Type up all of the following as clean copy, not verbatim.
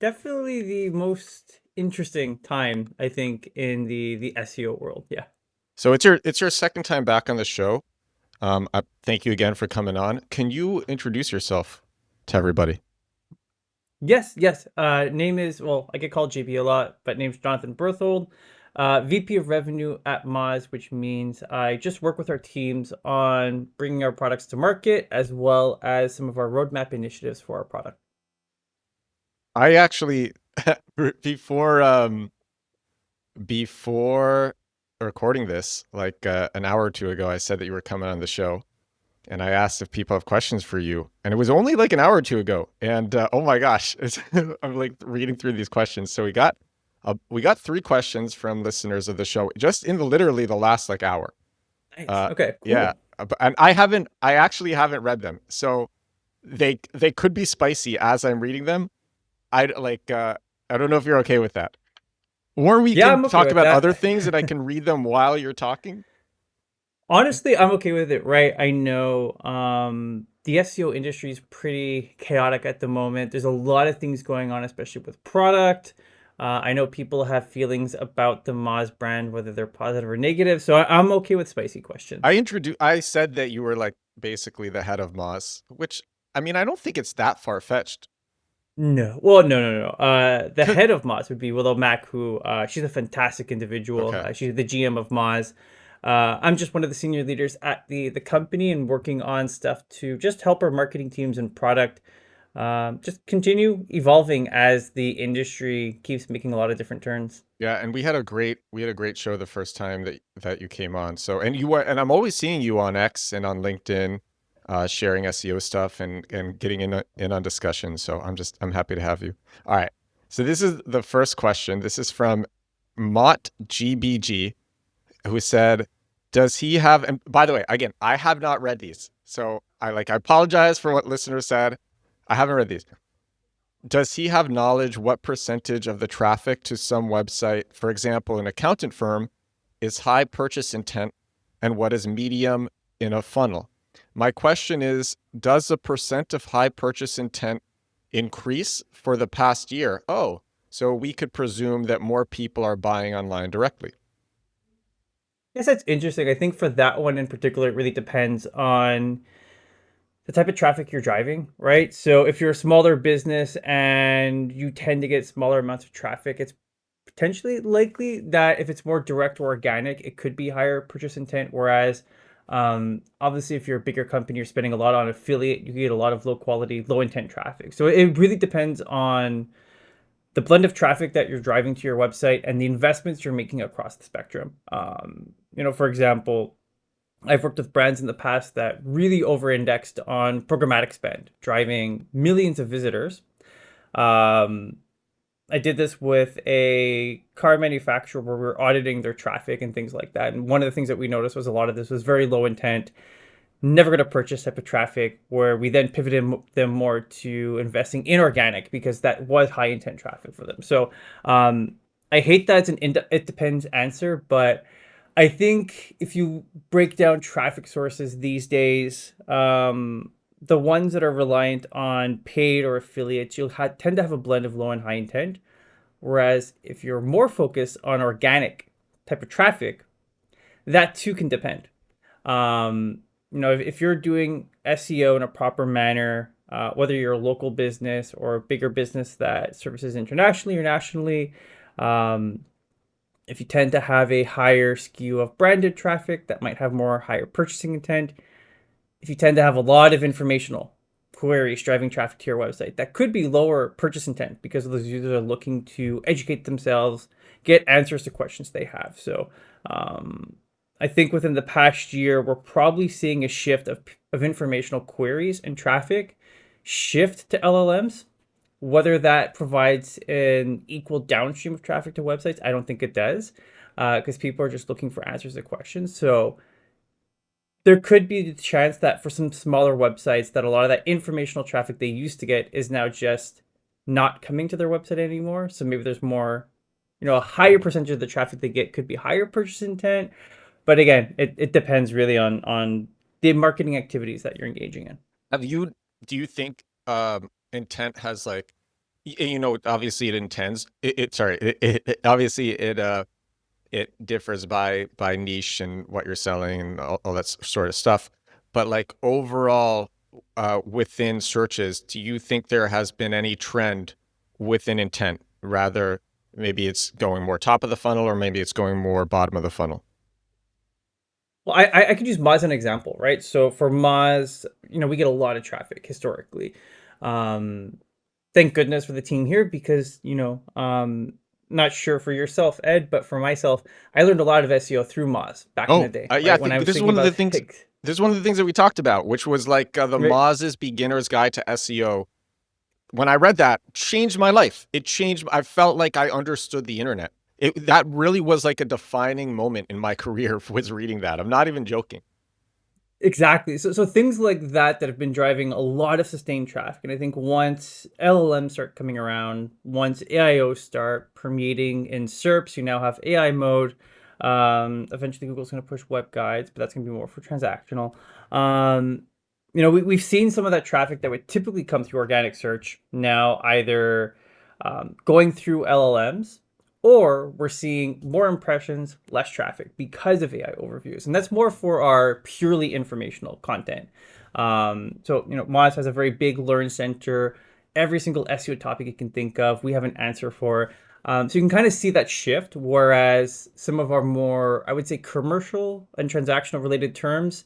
Definitely the most interesting time, I think, in the SEO world. Yeah. So it's your second time back on the show. Thank you again for coming on. Can you introduce yourself to everybody? Yes, yes. Name is, well, I get called JB a lot, but name's Jonathan Berthold, VP of Revenue at Moz, which means I just work with our teams on bringing our products to market as well as some of our roadmap initiatives for our product. I actually before before recording this, like an hour or two ago, I said that you were coming on the show, and I asked if people have questions for you, and it was only like an hour or two ago, and oh my gosh, I'm like reading through these questions. So we got three questions from listeners of the show just in literally the last like hour. Nice. Okay, Yeah, cool. and I actually haven't read them, so they could be spicy as I'm reading them. I don't know if you're okay with that. Or we Yeah, can I'm okay talk with about other that. things and I can read them while you're talking. Honestly, I'm okay with it, right? I know the SEO industry is pretty chaotic at the moment. There's a lot of things going on, especially with product. I know people have feelings about the Moz brand, whether they're positive or negative. So I'm okay with spicy questions. I said that you were like basically the head of Moz, which I mean, I don't think it's that far fetched. No, well, no, no, no. The Cause head of Moz would be Willow Mack, who she's a fantastic individual. okay. She's the GM of Moz. I'm just one of the senior leaders at the company and working on stuff to just help our marketing teams and product just continue evolving as the industry keeps making a lot of different turns. Yeah, and we had a great show the first time that you came on. So and you were and I'm always seeing you on X and on LinkedIn, sharing SEO stuff and getting in on discussions. So I'm happy to have you. All right. So this is the first question. This is from Mott GBG, who said, "Does he have?" And by the way, again, I have not read these, so I apologize for what listeners said. I haven't read these. Does he have knowledge what percentage of the traffic to some website, for example, an accountant firm, is high purchase intent and what is medium in a funnel? My question is, does the percent of high purchase intent increase for the past year? Oh, so we could presume that more people are buying online directly. Yes, that's interesting. I think for that one in particular, it really depends on the type of traffic you're driving, right? So if you're a smaller business and you tend to get smaller amounts of traffic, it's potentially likely that if it's more direct or organic, it could be higher purchase intent. Whereas, obviously, if you're a bigger company, you're spending a lot on affiliate, you get a lot of low quality, low intent traffic. So it really depends on the blend of traffic that you're driving to your website and the investments you're making across the spectrum. For example, I've worked with brands in the past that really over indexed on programmatic spend, driving millions of visitors. Um, I did this with a car manufacturer where we were auditing their traffic and things like that. And one of the things that we noticed was a lot of this was very low intent, never going to purchase type of traffic, where we then pivoted them more to investing in organic because that was high intent traffic for them. So I hate that it's an it depends answer, but I think if you break down traffic sources these days, the ones that are reliant on paid or affiliates, you'll tend to have a blend of low and high intent. Whereas if you're more focused on organic type of traffic, that too can depend. If you're doing SEO in a proper manner, whether you're a local business or a bigger business that services internationally or nationally, um, if you tend to have a higher skew of branded traffic that might have more higher purchasing intent, if you tend to have a lot of informational queries driving traffic to your website, that could be lower purchase intent because those users are looking to educate themselves, get answers to questions they have. So um, I think within the past year, we're probably seeing a shift of informational queries and traffic shift to LLMs. Whether that provides an equal downstream of traffic to websites, I don't think it does, because people are just looking for answers to questions. So there could be the chance that for some smaller websites that a lot of that informational traffic they used to get is now just not coming to their website anymore. So maybe there's more, a higher percentage of the traffic they get could be higher purchase intent. But again, it depends really on the marketing activities that you're engaging in. Have you, do you think intent has like, Obviously it intends it sorry, obviously it differs by niche and what you're selling and all that sort of stuff. But like overall, within searches, do you think there has been any trend within intent? Rather, maybe it's going more top of the funnel, or maybe it's going more bottom of the funnel. Well, I could use Moz as an example, right? So for Moz, we get a lot of traffic historically. Um, Thank goodness for the team here because, not sure for yourself, Ed, but for myself, I learned a lot of SEO through Moz back in the Oh, day, yeah, I right? When I think was thinking about things, This is one of the things that we talked about, which was like the right? Moz's Beginner's Guide to SEO. When I read that, changed my life. It changed. I felt like I understood the internet. That really was like a defining moment in my career was reading that. I'm not even joking. Exactly. So things like that have been driving a lot of sustained traffic. And I think once LLMs start coming around, once AIOs start permeating in SERPs, you now have AI mode. Eventually Google's going to push web guides, but that's going to be more for transactional. Um, we've seen some of that traffic that would typically come through organic search now either going through LLMs, or we're seeing more impressions, less traffic because of AI overviews. And that's more for our purely informational content. Moz has a very big learn center. Every single SEO topic you can think of, we have an answer for. So you can kind of see that shift. Whereas some of our more, I would say, commercial and transactional related terms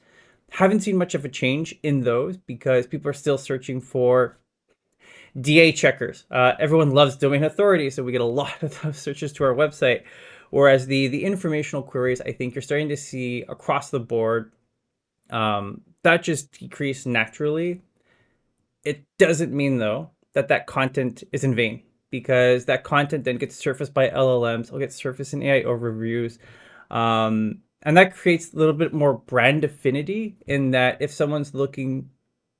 haven't seen much of a change in those because people are still searching for DA checkers. Everyone loves domain authority, so we get a lot of those searches to our website. Whereas the informational queries, I think you're starting to see across the board, that just decrease naturally. It doesn't mean though that content is in vain because that content then gets surfaced by LLMs, it'll get surfaced in AI overviews. And that creates a little bit more brand affinity in that if someone's looking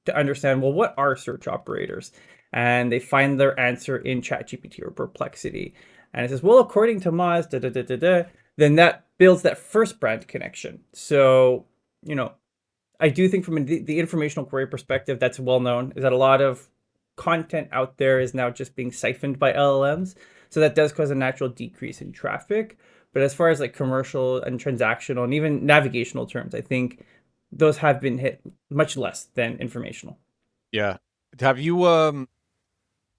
to understand, well, what are search operators? And they find their answer in ChatGPT or Perplexity. And it says, well, according to Moz, da, da, da, da, da, then that builds that first brand connection. So, I do think from the informational query perspective, that's well known, is that a lot of content out there is now just being siphoned by LLMs. So that does cause a natural decrease in traffic. But as far as like commercial and transactional and even navigational terms, I think those have been hit much less than informational. Yeah. Have you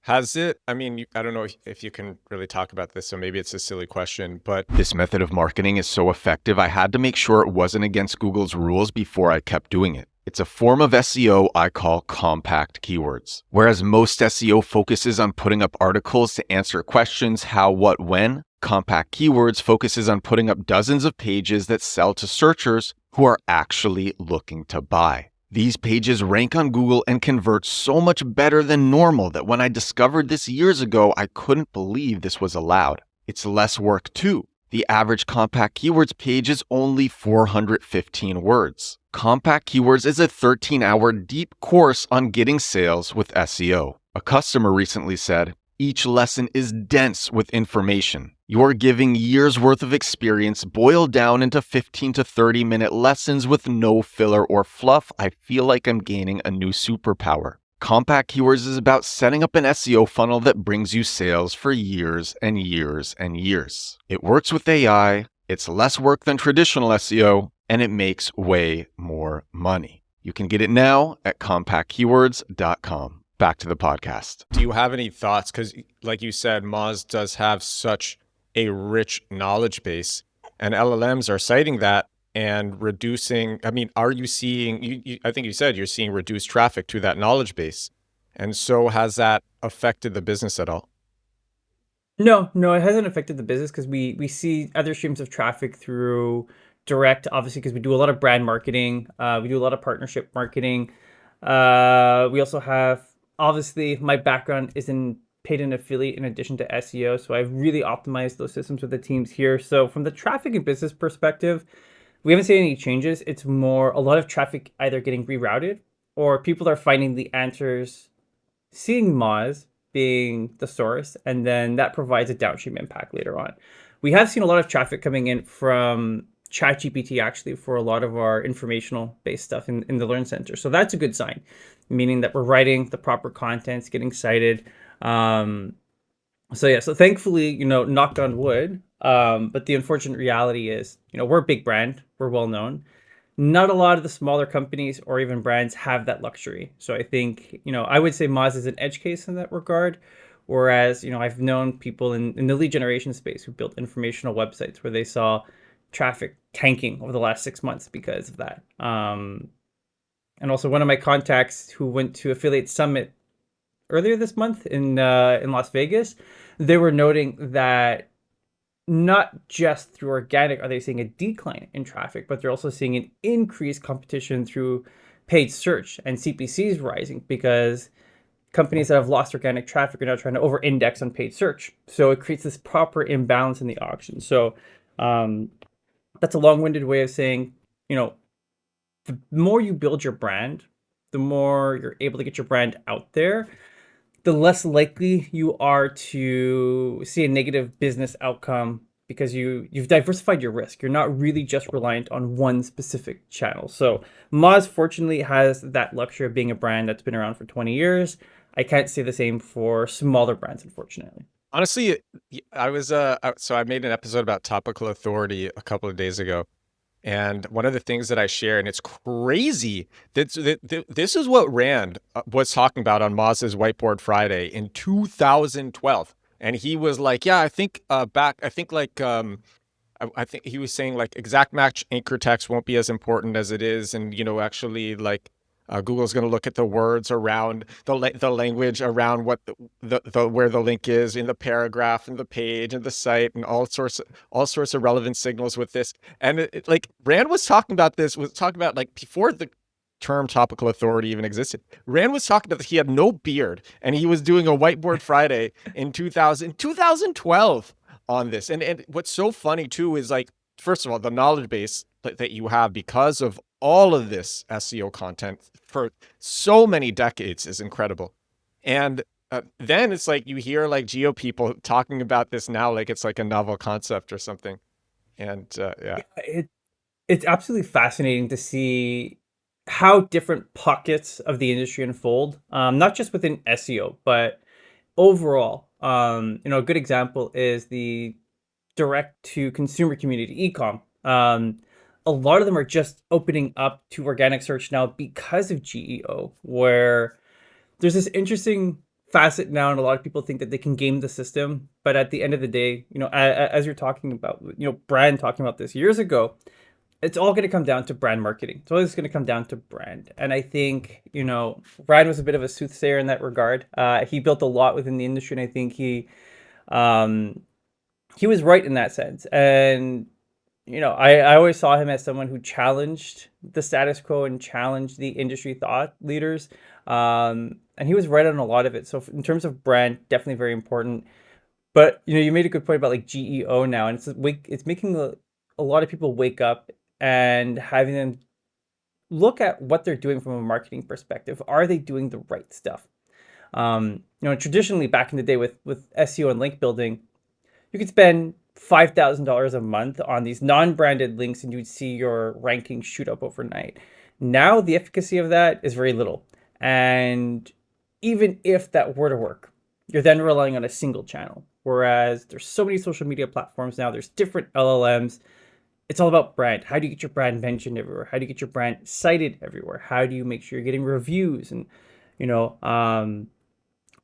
has it, I mean, I don't know if you can really talk about this, so maybe it's a silly question, but this method of marketing is so effective, I had to make sure it wasn't against Google's rules before I kept doing it. It's a form of SEO I call compact keywords. Whereas most SEO focuses on putting up articles to answer questions how, what, when, compact keywords focuses on putting up dozens of pages that sell to searchers who are actually looking to buy. These pages rank on Google and convert so much better than normal that when I discovered this years ago, I couldn't believe this was allowed. It's less work too. The average compact keywords page is only 415 words. Compact Keywords is a 13-hour deep course on getting sales with SEO. A customer recently said, "Each lesson is dense with information. You're giving years worth of experience boiled down into 15 to 30-minute lessons with no filler or fluff. I feel like I'm gaining a new superpower." Compact Keywords is about setting up an SEO funnel that brings you sales for years and years and years. It works with AI, it's less work than traditional SEO, and it makes way more money. You can get it now at compactkeywords.com. Back to the podcast. Do you have any thoughts? Because like you said, Moz does have such a rich knowledge base, and LLMs are citing that and reducing. I mean, are you seeing, I think you said you're seeing reduced traffic to that knowledge base. And so has that affected the business at all? No, no, it hasn't affected the business because we see other streams of traffic through direct, obviously, because we do a lot of brand marketing. We do a lot of partnership marketing. We also have, obviously, my background is in paid and affiliate in addition to SEO. So I've really optimized those systems with the teams here. So from the traffic and business perspective, we haven't seen any changes. It's more a lot of traffic either getting rerouted or people are finding the answers seeing Moz being the source, and then that provides a downstream impact later on. We have seen a lot of traffic coming in from ChatGPT actually for a lot of our informational based stuff in the Learn Center. So that's a good sign, meaning that we're writing the proper contents, getting cited. Um, so yeah, so thankfully, knock on wood. But the unfortunate reality is, we're a big brand, we're well known. Not a lot of the smaller companies or even brands have that luxury. So I think, I would say Moz is an edge case in that regard. Whereas, I've known people in the lead generation space who built informational websites where they saw traffic tanking over the last 6 months because of that. And also one of my contacts who went to Affiliate Summit earlier this month in Las Vegas, they were noting that not just through organic are they seeing a decline in traffic, but they're also seeing an increased competition through paid search and CPCs rising because companies that have lost organic traffic are now trying to over-index on paid search. So it creates this proper imbalance in the auction. So um, that's a long-winded way of saying, you know, the more you build your brand, the more you're able to get your brand out there, the less likely you are to see a negative business outcome because you've diversified your risk. You're not really just reliant on one specific channel. So Moz fortunately has that luxury of being a brand that's been around for 20 years. I can't say the same for smaller brands, unfortunately. Honestly, I was so I made an episode about topical authority a couple of days ago. And one of the things that I share, and it's crazy, this is what Rand was talking about on Moz's Whiteboard Friday in 2012. And he was like, yeah, I think I think like I think he was saying like exact match anchor text won't be as important as it is, and actually like Google's going to look at the words around the language around what the where the link is in the paragraph and the page and the site and all sorts of relevant signals with this. And like Rand was talking about like before the term topical authority even existed. Rand was talking about he had no beard and he was doing a Whiteboard Friday in 2012 on this. And what's so funny too is like, first of all, the knowledge base that you have because of all of this SEO content for so many decades is incredible. And then it's like you hear like geo people talking about this now like it's like a novel concept or something. And yeah. It's absolutely fascinating to see how different pockets of the industry unfold, not just within SEO, but overall. A good example is the direct to consumer community, ecom. A lot of them are just opening up to organic search now because of GEO, where there's this interesting facet now, and a lot of people think that they can game the system. But at the end of the day, as you're talking about, Brian talking about this years ago, it's all going to come down to brand marketing. It's always going to come down to brand. And I think, Brian was a bit of a soothsayer in that regard. He built a lot within the industry, and I think um, he was right in that sense. And I always saw him as someone who challenged the status quo and challenged the industry thought leaders. And he was right on a lot of it. So in terms of brand, definitely very important. But you made a good point about like GEO now, and it's making a lot of people wake up and having them look at what they're doing from a marketing perspective. Are they doing the right stuff? Traditionally back in the day with SEO and link building, you could spend $5,000 a month on these non-branded links and you'd see your rankings shoot up overnight. Now the efficacy of that is very little. And even if that were to work, you're then relying on a single channel. Whereas there's so many social media platforms now, there's different LLMs. It's all about brand. How do you get your brand mentioned everywhere? How do you get your brand cited everywhere? How do you make sure you're getting reviews? And, you know,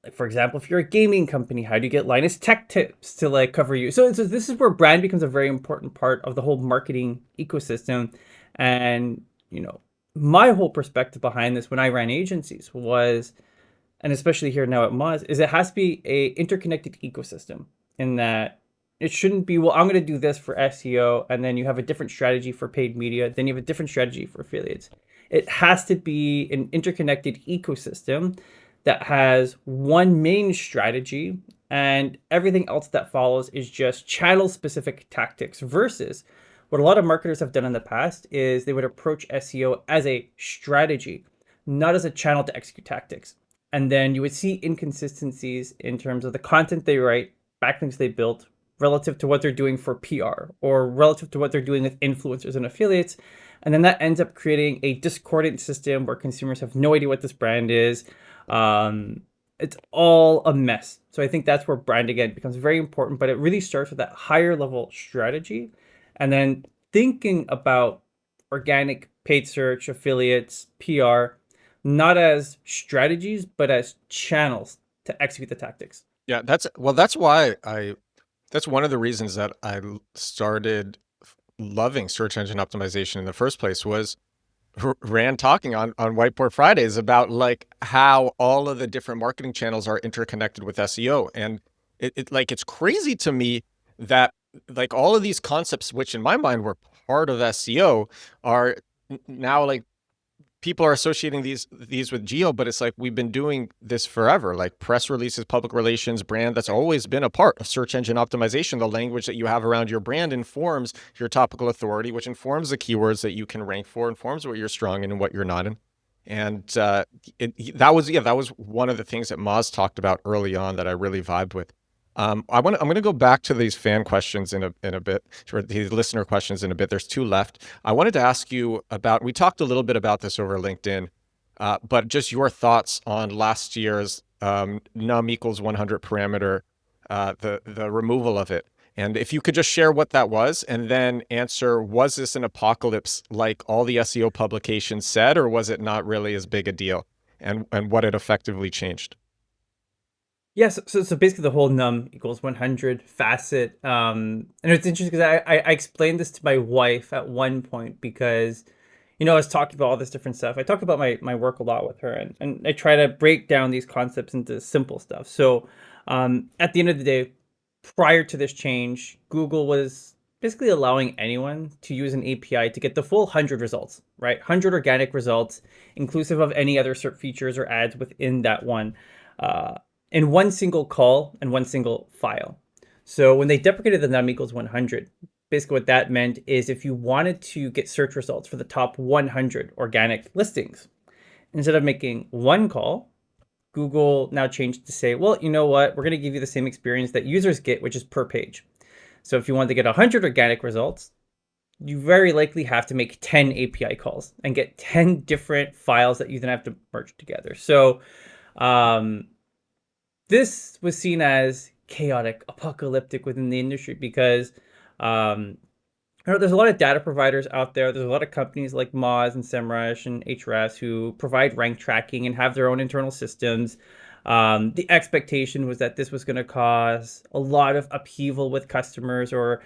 like for example, if you're a gaming company, how do you get Linus Tech Tips to like cover you? So this is where brand becomes a very important part of the whole marketing ecosystem. And, my whole perspective behind this when I ran agencies was, and especially here now at Moz, is it has to be a interconnected ecosystem in that it shouldn't be, well, I'm going to do this for SEO, and then you have a different strategy for paid media, then you have a different strategy for affiliates. It has to be an interconnected ecosystem that has one main strategy, and everything else that follows is just channel specific tactics versus what a lot of marketers have done in the past is they would approach SEO as a strategy, not as a channel to execute tactics. And then you would see inconsistencies in terms of the content they write, backlinks they built, relative to what they're doing for PR or relative to what they're doing with influencers and affiliates. And then that ends up creating a discordant system where consumers have no idea what this brand is. Um, it's all a mess. So I think that's where brand again becomes very important, but it really starts with that higher level strategy and then thinking about organic paid search, affiliates, PR, not as strategies, but as channels to execute the tactics. Yeah, that's why that's one of the reasons that started loving search engine optimization in the first place was Rand talking on Whiteboard Fridays about like how all of the different marketing channels are interconnected with SEO. And it's crazy to me that like all of these concepts, which in my mind were part of SEO, are now like people are associating these with geo, but it's like we've been doing this forever. Like press releases, public relations, brand, that's always been a part of search engine optimization. The language that you have around your brand informs your topical authority, which informs the keywords that you can rank for, informs what you're strong in and what you're not in. And that was one of the things that Moz talked about early on that I really vibed with. I'm going to go back to these fan questions in a bit, or these listener questions in a bit. There's two left. I wanted to ask you about, we talked a little bit about this over LinkedIn, but just your thoughts on last year's num equals 100 parameter, the removal of it. And if you could just share what that was and then answer, was this an apocalypse like all the SEO publications said, or was it not really as big a deal, and what it effectively changed? Yes, so basically the whole num equals 100 facet. And it's interesting because I explained this to my wife at one point because, I was talking about all this different stuff. I talk about my work a lot with her, and I try to break down these concepts into simple stuff. So at the end of the day, prior to this change, Google was basically allowing anyone to use an API to get the full 100 results, right? 100 organic results, inclusive of any other search features or ads within that one. Uh, in one single call and one single file. So when they deprecated the num equals 100, basically what that meant is if you wanted to get search results for the top 100 organic listings, instead of making one call, Google now changed to say, well, you know what? We're going to give you the same experience that users get, which is per page. So if you want to get 100 organic results, you very likely have to make 10 API calls and get 10 different files that you then have to merge together. So um, this was seen as chaotic, apocalyptic within the industry because there's a lot of data providers out there. There's a lot of companies like Moz and SEMrush and HRS who provide rank tracking and have their own internal systems. The expectation was that this was going to cause a lot of upheaval with customers, or,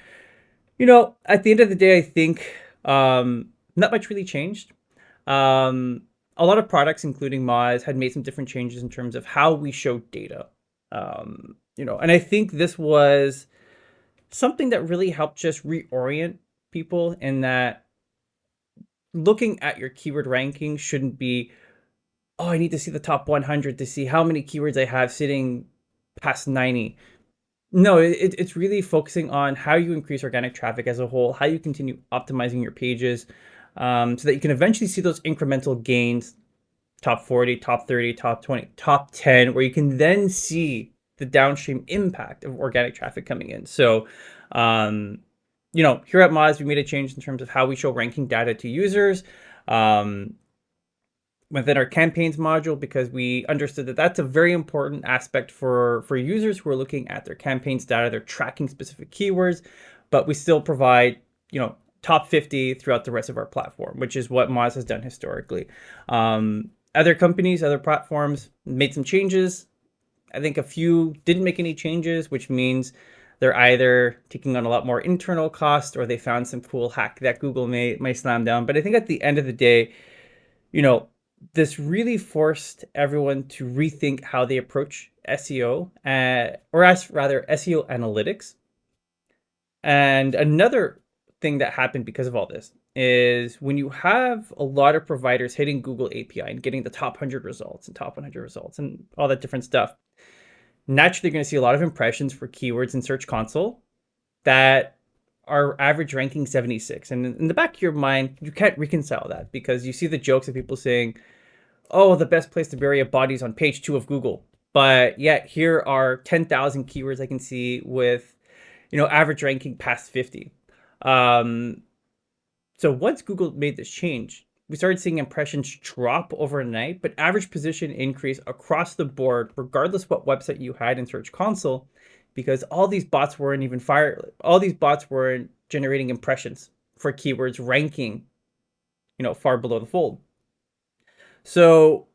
at the end of the day, I think not much really changed. A lot of products, including Moz, had made some different changes in terms of how we show data. And I think this was something that really helped just reorient people in that looking at your keyword ranking shouldn't be, oh, I need to see the top 100 to see how many keywords I have sitting past 90. No, it's really focusing on how you increase organic traffic as a whole, how you continue optimizing your pages, so that you can eventually see those incremental gains, top 40, top 30, top 20, top 10, where you can then see the downstream impact of organic traffic coming in. So, here at Moz, we made a change in terms of how we show ranking data to users within our campaigns module, because we understood that that's a very important aspect for users who are looking at their campaigns data. They're tracking specific keywords, but we still provide, top 50 throughout the rest of our platform, which is what Moz has done historically. Other companies, other platforms made some changes. I think a few didn't make any changes, which means they're either taking on a lot more internal cost or they found some cool hack that Google may slam down. But I think at the end of the day, this really forced everyone to rethink how they approach SEO, or as rather SEO analytics. And another thing that happened because of all this is when you have a lot of providers hitting Google API and getting the top 100 results and top 100 results and all that different stuff, naturally you're going to see a lot of impressions for keywords in Search Console that are average ranking 76. And in the back of your mind, you can't reconcile that because you see the jokes of people saying, oh, the best place to bury a body is on page 2 of Google. But yet here are 10,000 keywords I can see with, average ranking past 50. So once Google made this change, we started seeing impressions drop overnight, but average position increase across the board, regardless what website you had in Search Console, because all these bots weren't generating impressions for keywords ranking, far below the fold. So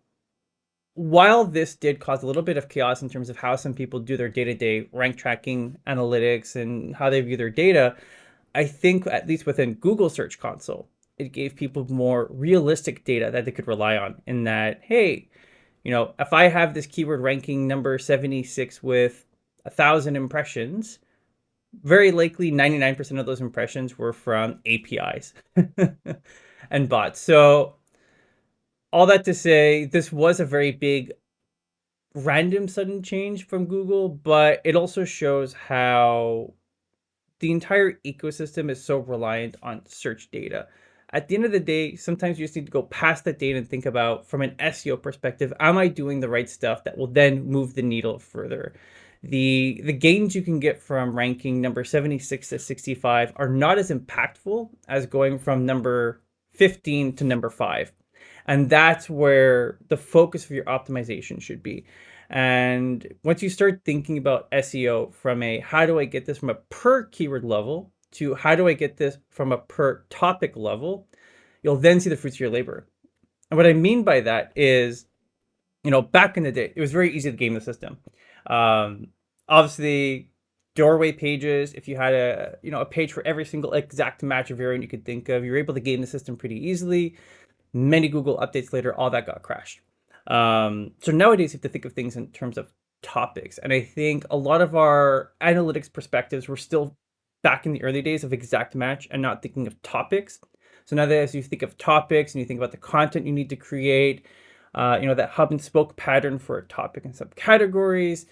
while this did cause a little bit of chaos in terms of how some people do their day-to-day rank tracking analytics and how they view their data, I think at least within Google Search Console, it gave people more realistic data that they could rely on in that, hey, if I have this keyword ranking number 76 with 1,000 impressions, very likely 99% of those impressions were from APIs and bots. So all that to say, this was a very big random sudden change from Google, but it also shows how the entire ecosystem is so reliant on search data. At the end of the day, sometimes you just need to go past that data and think about, from an SEO perspective, am I doing the right stuff that will then move the needle further? The gains you can get from ranking number 76 to 65 are not as impactful as going from number 15 to number 5. And that's where the focus of your optimization should be. And once you start thinking about SEO from a how do I get this from a per keyword level to how do I get this from a per topic level, you'll then see the fruits of your labor. And what I mean by that is, back in the day, it was very easy to game the system. Um, Obviously, doorway pages, if you had a page for every single exact match variant you could think of, you're able to game the system pretty easily. Many Google updates later, all that got crashed. So nowadays, you have to think of things in terms of topics. And I think a lot of our analytics perspectives were still back in the early days of exact match and not thinking of topics. So now that as you think of topics and you think about the content you need to create, that hub and spoke pattern for a topic and subcategories,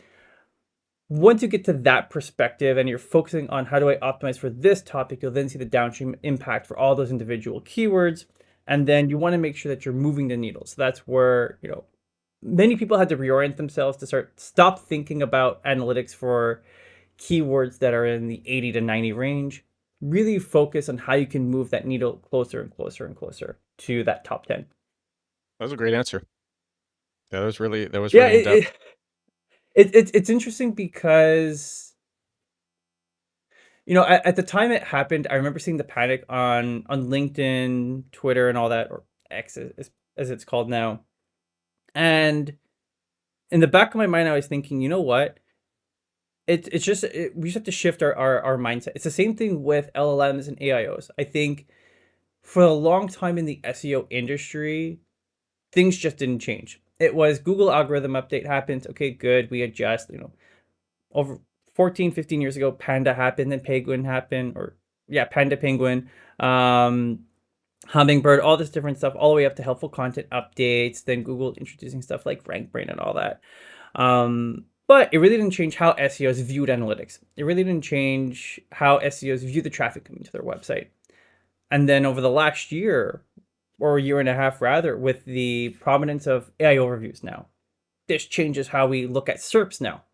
once you get to that perspective and you're focusing on how do I optimize for this topic, you'll then see the downstream impact for all those individual keywords. And then you want to make sure that you're moving the needle. So that's where, many people had to reorient themselves to stop thinking about analytics for keywords that are in the 80 to 90 range. Really focus on how you can move that needle closer and closer and closer to that top 10. That was a great answer. That was Yeah, really in depth. it's interesting because at the time it happened, I remember seeing the panic on LinkedIn, Twitter, and all that, or X as it's called now. And in the back of my mind, I was thinking, you know what? We just have to shift our mindset. It's the same thing with LLMs and AIOs. I think for a long time in the SEO industry, things just didn't change. It was Google algorithm update happens. Okay, good. We adjust, over 14, 15 years ago, Panda happened, then Penguin happened, Panda, Penguin, Hummingbird, all this different stuff, all the way up to helpful content updates, then Google introducing stuff like RankBrain and all that. But it really didn't change how SEOs viewed analytics. It really didn't change how SEOs view the traffic coming to their website. And then over the last year, or a year and a half rather, with the prominence of AI overviews now, this changes how we look at SERPs now.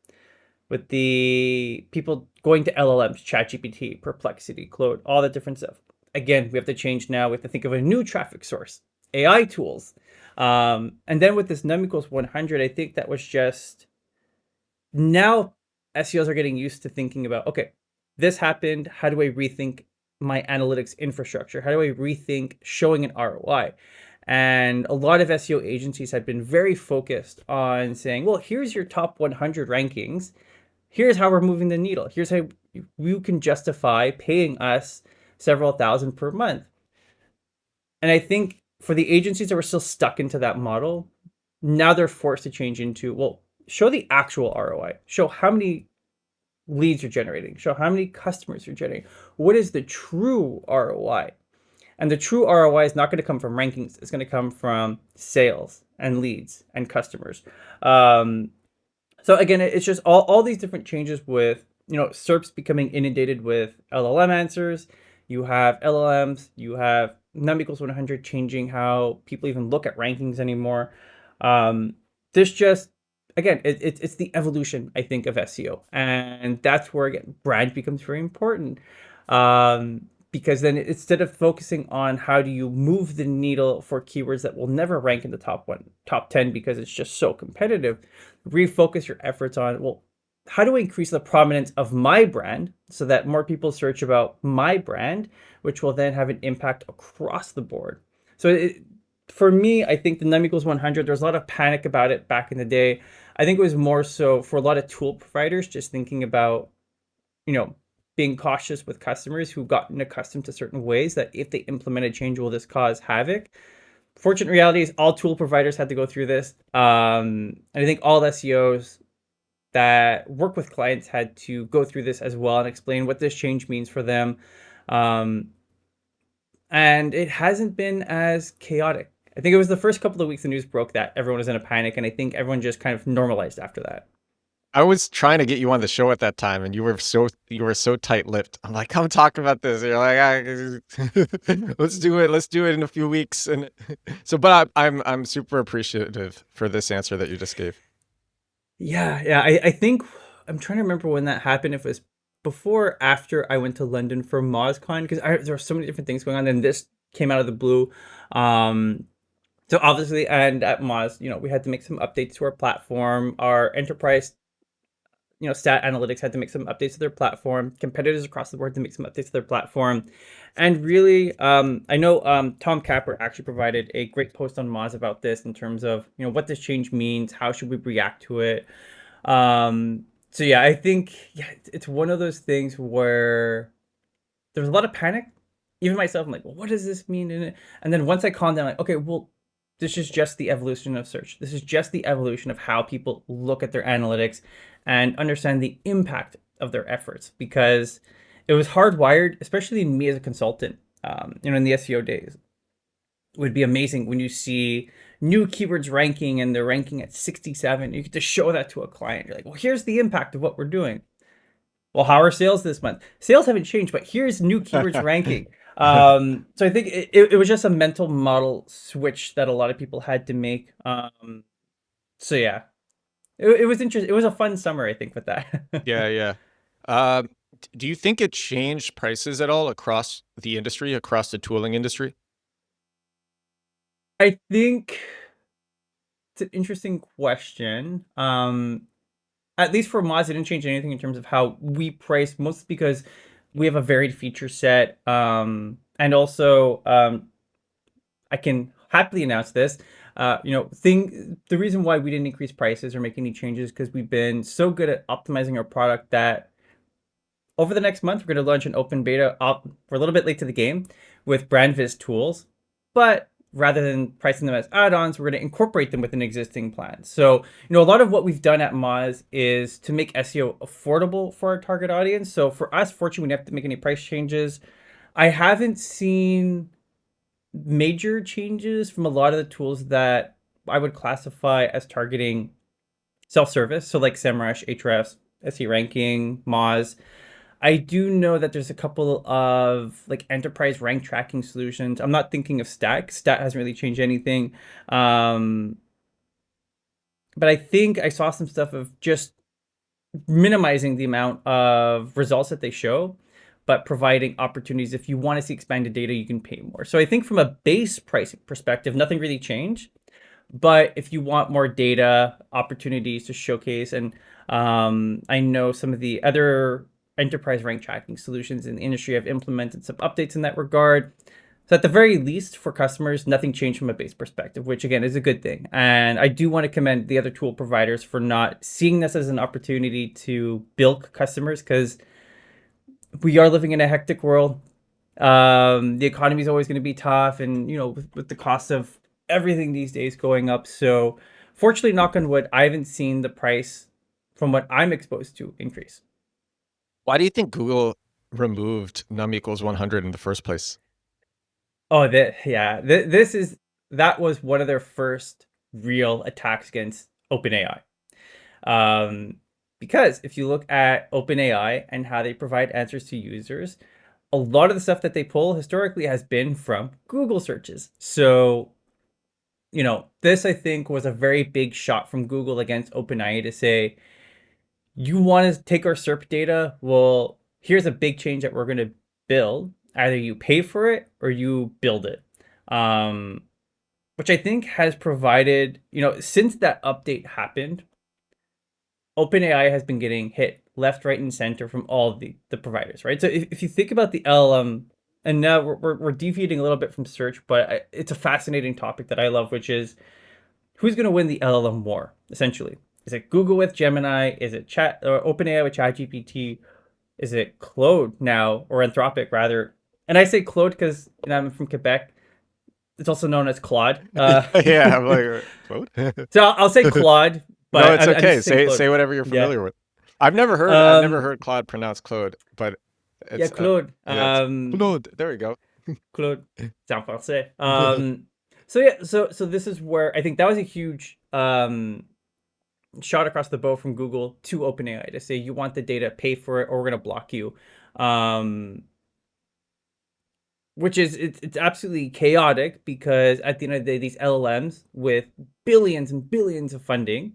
With the people going to LLMs, ChatGPT, Perplexity, Claude, all that different stuff. Again, we have to change now. We have to think of a new traffic source, AI tools. And then with this num equals 100, I think that was just now SEOs are getting used to thinking about, okay, this happened. How do I rethink my analytics infrastructure? How do I rethink showing an ROI? And a lot of SEO agencies have been very focused on saying, well, here's your top 100 rankings. Here's how we're moving the needle. Here's how you can justify paying us several thousand per month. And I think for the agencies that were still stuck into that model, now they're forced to change into, well, show the actual ROI. Show how many leads you're generating. Show how many customers you're generating. What is the true ROI? And the true ROI is not going to come from rankings. It's going to come from sales and leads and customers. So again, it's just all these different changes with, SERPs becoming inundated with LLM answers. You have LLMs, you have num equals 100 changing how people even look at rankings anymore. This just, again, it's the evolution, I think, of SEO. And that's where, again, brand becomes very important. because then instead of focusing on how do you move the needle for keywords that will never rank in the top 10 because it's just so competitive, refocus your efforts on, well, how do I increase the prominence of my brand so that more people search about my brand, which will then have an impact across the board. For me, I think the num equals 100, there was a lot of panic about it back in the day. I think it was more so for a lot of tool providers just thinking about, you know, being cautious with customers who've gotten accustomed to certain ways that if they implement a change, will this cause havoc? Fortunate reality is all tool providers had to go through this. And I think all SEOs that work with clients had to go through this as well and explain what this change means for them. Um, and it hasn't been as chaotic. I think it was the first couple of weeks the news broke that everyone was in a panic, and I think everyone just kind of normalized after that. I was trying to get you on the show at that time, and you were so tight-lipped. I'm like, "Come talk about this." And you're like, "Let's do it. Let's do it in a few weeks." And so, but I'm super appreciative for this answer that you just gave. Yeah. I think I'm trying to remember when that happened. If it was before or after I went to London for MozCon, because there were so many different things going on, and this came out of the blue. Um, so obviously, and at Moz, we had to make some updates to our platform. Our enterprise, stat analytics had to make some updates to their platform. Competitors across the board to make some updates to their platform. And really, I know Tom Capper actually provided a great post on Moz about this in terms of, what this change means, how should we react to it. So yeah, I think it's one of those things where there was a lot of panic. Even myself, I'm like, well, what does this mean? And then once I calmed down, like, okay, well, this is just the evolution of search. This is just the evolution of how people look at their analytics and understand the impact of their efforts, because it was hardwired, especially me as a consultant, in the SEO days. It would be amazing when you see new keywords ranking and they're ranking at 67. You get to show that to a client. You're like, well, here's the impact of what we're doing. Well, how are sales this month? Sales haven't changed, but here's new keywords ranking. So I think it was just a mental model switch that a lot of people had to make. So yeah, it was interesting. It was a fun summer, I think, with that. Yeah, yeah. Um, do you think it changed prices at all across the industry, across the tooling industry? I think it's an interesting question. At least for Moz, it didn't change anything in terms of how we price, mostly because we have a varied feature set. And also, I can happily announce this. The reason why we didn't increase prices or make any changes because we've been so good at optimizing our product that over the next month we're going to launch an open beta. We're a little bit late to the game with BrandViz tools, but rather than pricing them as add-ons, we're going to incorporate them with an existing plan. So, a lot of what we've done at Moz is to make SEO affordable for our target audience. So for us, fortunately, we didn't have to make any price changes. I haven't seen major changes from a lot of the tools that I would classify as targeting self-service. So like SEMrush, Ahrefs, SE Ranking, Moz. I do know that there's a couple of like enterprise rank tracking solutions. I'm not thinking of Stat. Stat hasn't really changed anything. Um, but I think I saw some stuff of just minimizing the amount of results that they show, but providing opportunities. If you want to see expanded data, you can pay more. So I think from a base pricing perspective, nothing really changed. But if you want more data, opportunities to showcase, and I know some of the other enterprise rank tracking solutions in the industry have implemented some updates in that regard. So at the very least for customers, nothing changed from a base perspective, which again is a good thing. And I do want to commend the other tool providers for not seeing this as an opportunity to bilk customers, because we are living in a hectic world. The economy is always going to be tough, and with the cost of everything these days going up. So fortunately, knock on wood, I haven't seen the price from what I'm exposed to increase. Why do you think Google removed num equals 100 in the first place? Oh, that was one of their first real attacks against OpenAI. Um, because if you look at OpenAI and how they provide answers to users, a lot of the stuff that they pull historically has been from Google searches. So, this I think was a very big shot from Google against OpenAI to say, you want to take our SERP data? Well, here's a big change that we're going to build. Either you pay for it or you build it. Um, which I think has provided, since that update happened, OpenAI has been getting hit left, right, and center from all of the providers, right? So if you think about the LLM, and now we're deviating a little bit from search, but it's a fascinating topic that I love, which is who's going to win the LLM war, essentially? Is it Google with Gemini? Is it Chat or OpenAI with ChatGPT? Is it Claude now, or Anthropic rather? And I say Claude because I'm from Quebec. It's also known as Claude. Yeah, I'm like, quote. So I'll say Claude, No, but it's I'm used okay. to saying Say Claude. whatever you're Yeah. familiar with. I've never Um, heard Claude pronounced Claude, but yeah, it's Claude. yeah, it's Claude. There we go. Claude. C'est en français. So yeah, so this is where I think that was a huge shot across the bow from Google to OpenAI to say you want the data, pay for it, or we're gonna block you. Um, which is it's absolutely chaotic because at the end of the day, these LLMs with billions and billions of funding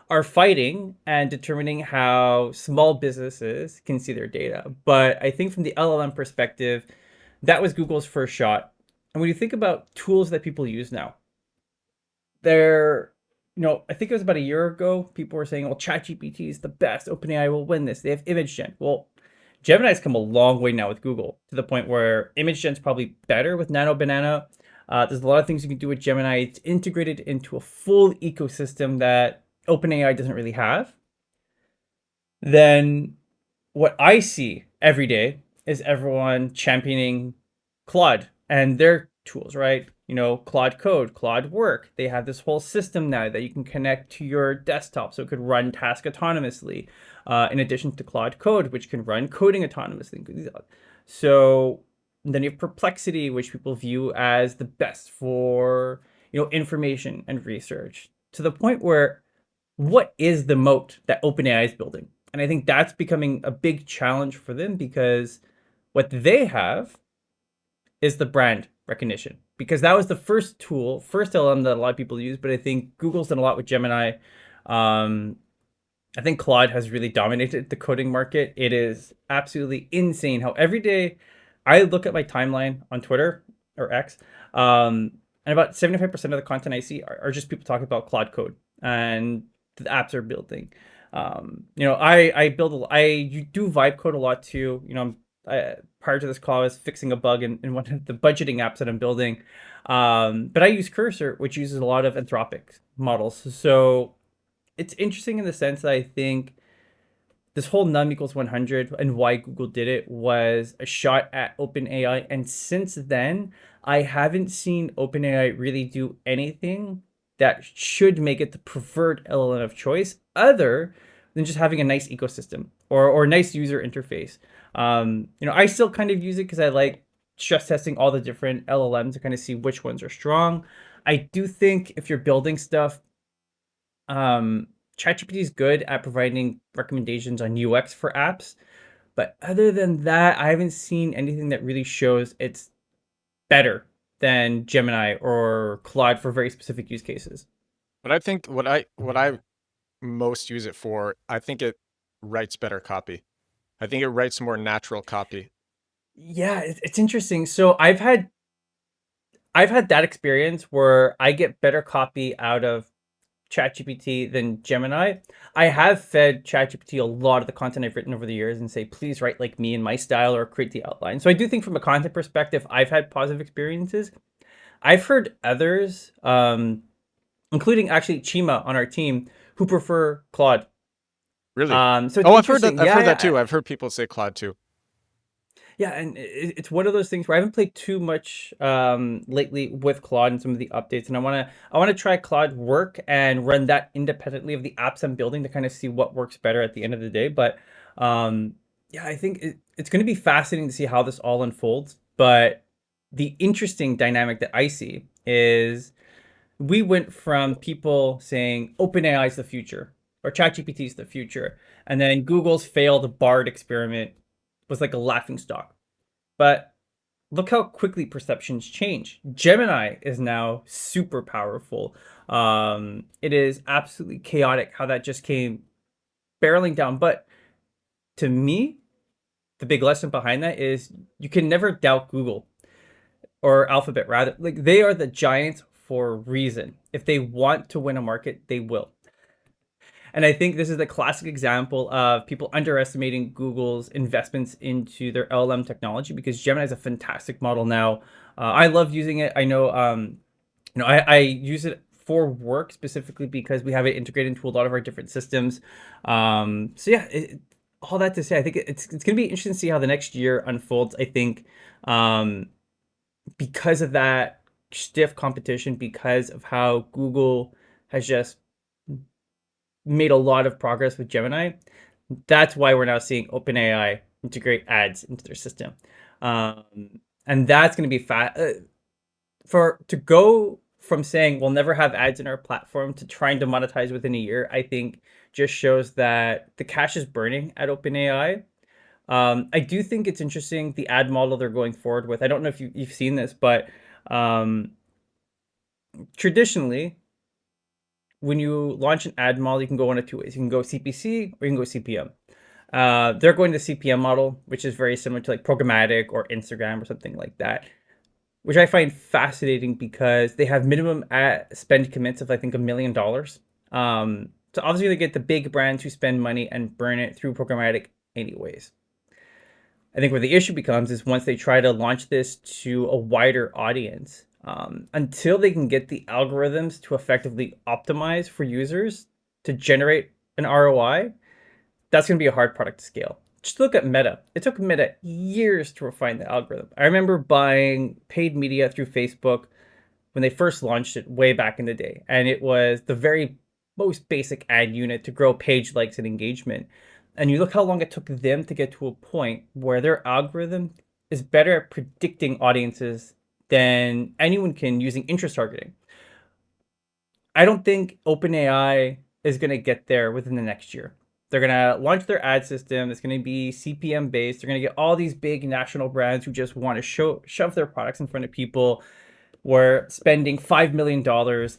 are fighting and determining how small businesses can see their data. But I think from the LLM perspective, that was Google's first shot. And when you think about tools that people use now, they're, I think it was about a year ago, people were saying, well, ChatGPT is the best. OpenAI will win this. They have image gen. Well, Gemini's come a long way now with Google to the point where image gen's probably better with Nano Banana. There's a lot of things you can do with Gemini. It's integrated into a full ecosystem that OpenAI doesn't really have. Then what I see every day is everyone championing Claude and their tools, right? Claude Code, Claude Work. They have this whole system now that you can connect to your desktop so it could run tasks autonomously, in addition to Claude Code, which can run coding autonomously. So then you have Perplexity, which people view as the best for, information and research to the point where what is the moat that OpenAI is building? And I think that's becoming a big challenge for them because what they have is the brand recognition. Because that was the first tool, first LM that a lot of people use, but I think Google's done a lot with Gemini. Um, I think Claude has really dominated the coding market. It is absolutely insane how every day I look at my timeline on Twitter or X, and about 75% of the content I see are just people talking about Claude Code and the apps are building. I build I do vibe code a lot too. Prior to this call, I was fixing a bug in one of the budgeting apps that I'm building. But I use Cursor, which uses a lot of Anthropic models. So it's interesting in the sense that I think this whole num equals 100 and why Google did it was a shot at OpenAI. And since then, I haven't seen OpenAI really do anything that should make it the preferred LLM of choice other than just having a nice ecosystem or nice user interface. I still kind of use it because I like stress testing all the different LLMs to kind of see which ones are strong. I do think if you're building stuff, um, ChatGPT is good at providing recommendations on UX for apps, but other than that, I haven't seen anything that really shows it's better than Gemini or Claude for very specific use cases. But I think what I most use it for, I think it writes better copy. I think it writes more natural copy. Yeah, it's interesting. So I've had that experience where I get better copy out of ChatGPT than Gemini. I have fed ChatGPT a lot of the content I've written over the years and say, please write like me in my style or create the outline. So I do think from a content perspective, I've had positive experiences. I've heard others, including actually Chima on our team, who prefer Claude. Really? So it's Oh, I've heard that. interesting. I've Yeah, heard that yeah, too. I've heard people say Claude too. yeah. And it's one of those things where I haven't played too much lately with Claude and some of the updates, and I want to try Claude Work and run that independently of the apps I'm building to kind of see what works better at the end of the day. But um, yeah, I think it's going to be fascinating to see how this all unfolds. But the interesting dynamic that I see is we went from people saying OpenAI is the future or ChatGPT is the future, and then Google's failed Bard experiment was like a laughing stock. But look how quickly perceptions change. Gemini is now super powerful. It is absolutely chaotic how that just came barreling down. But to me, the big lesson behind that is you can never doubt Google or Alphabet rather. Like they are the giants for a reason. If they want to win a market, they will. And I think this is the classic example of people underestimating Google's investments into their LLM technology because Gemini is a fantastic model now. I love using it. I know, I use it for work specifically because we have it integrated into a lot of our different systems. So yeah, all that to say, I think it's going to be interesting to see how the next year unfolds. I think um, because of that stiff competition, because of how Google has just made a lot of progress with Gemini. That's why we're now seeing OpenAI integrate ads into their system, um, and that's going to be for to go from saying we'll never have ads in our platform to trying to monetize within a year. I think just shows that the cash is burning at OpenAI. I do think it's interesting the ad model they're going forward with. I don't know if you've seen this, but um, traditionally when you launch an ad model, you can go one of two ways. You can go CPC or you can go CPM. They're going the CPM model, which is very similar to like programmatic or Instagram or something like that, which I find fascinating because they have minimum ad spend commits of I think $1 million. So obviously they get the big brands who spend money and burn it through programmatic anyways. I think where the issue becomes is once they try to launch this to a wider audience, until they can get the algorithms to effectively optimize for users to generate an ROI, that's going to be a hard product to scale. Just look at Meta. It took Meta years to refine the algorithm. I remember buying paid media through Facebook when they first launched it way back in the day. And it was the very most basic ad unit to grow page likes and engagement. And you look how long it took them to get to a point where their algorithm is better at predicting audiences than anyone can using interest targeting. I don't think OpenAI is going to get there within the next year. They're going to launch their ad system. It's going to be CPM based. They're going to get all these big national brands who just want to shove their products in front of people where spending $5 million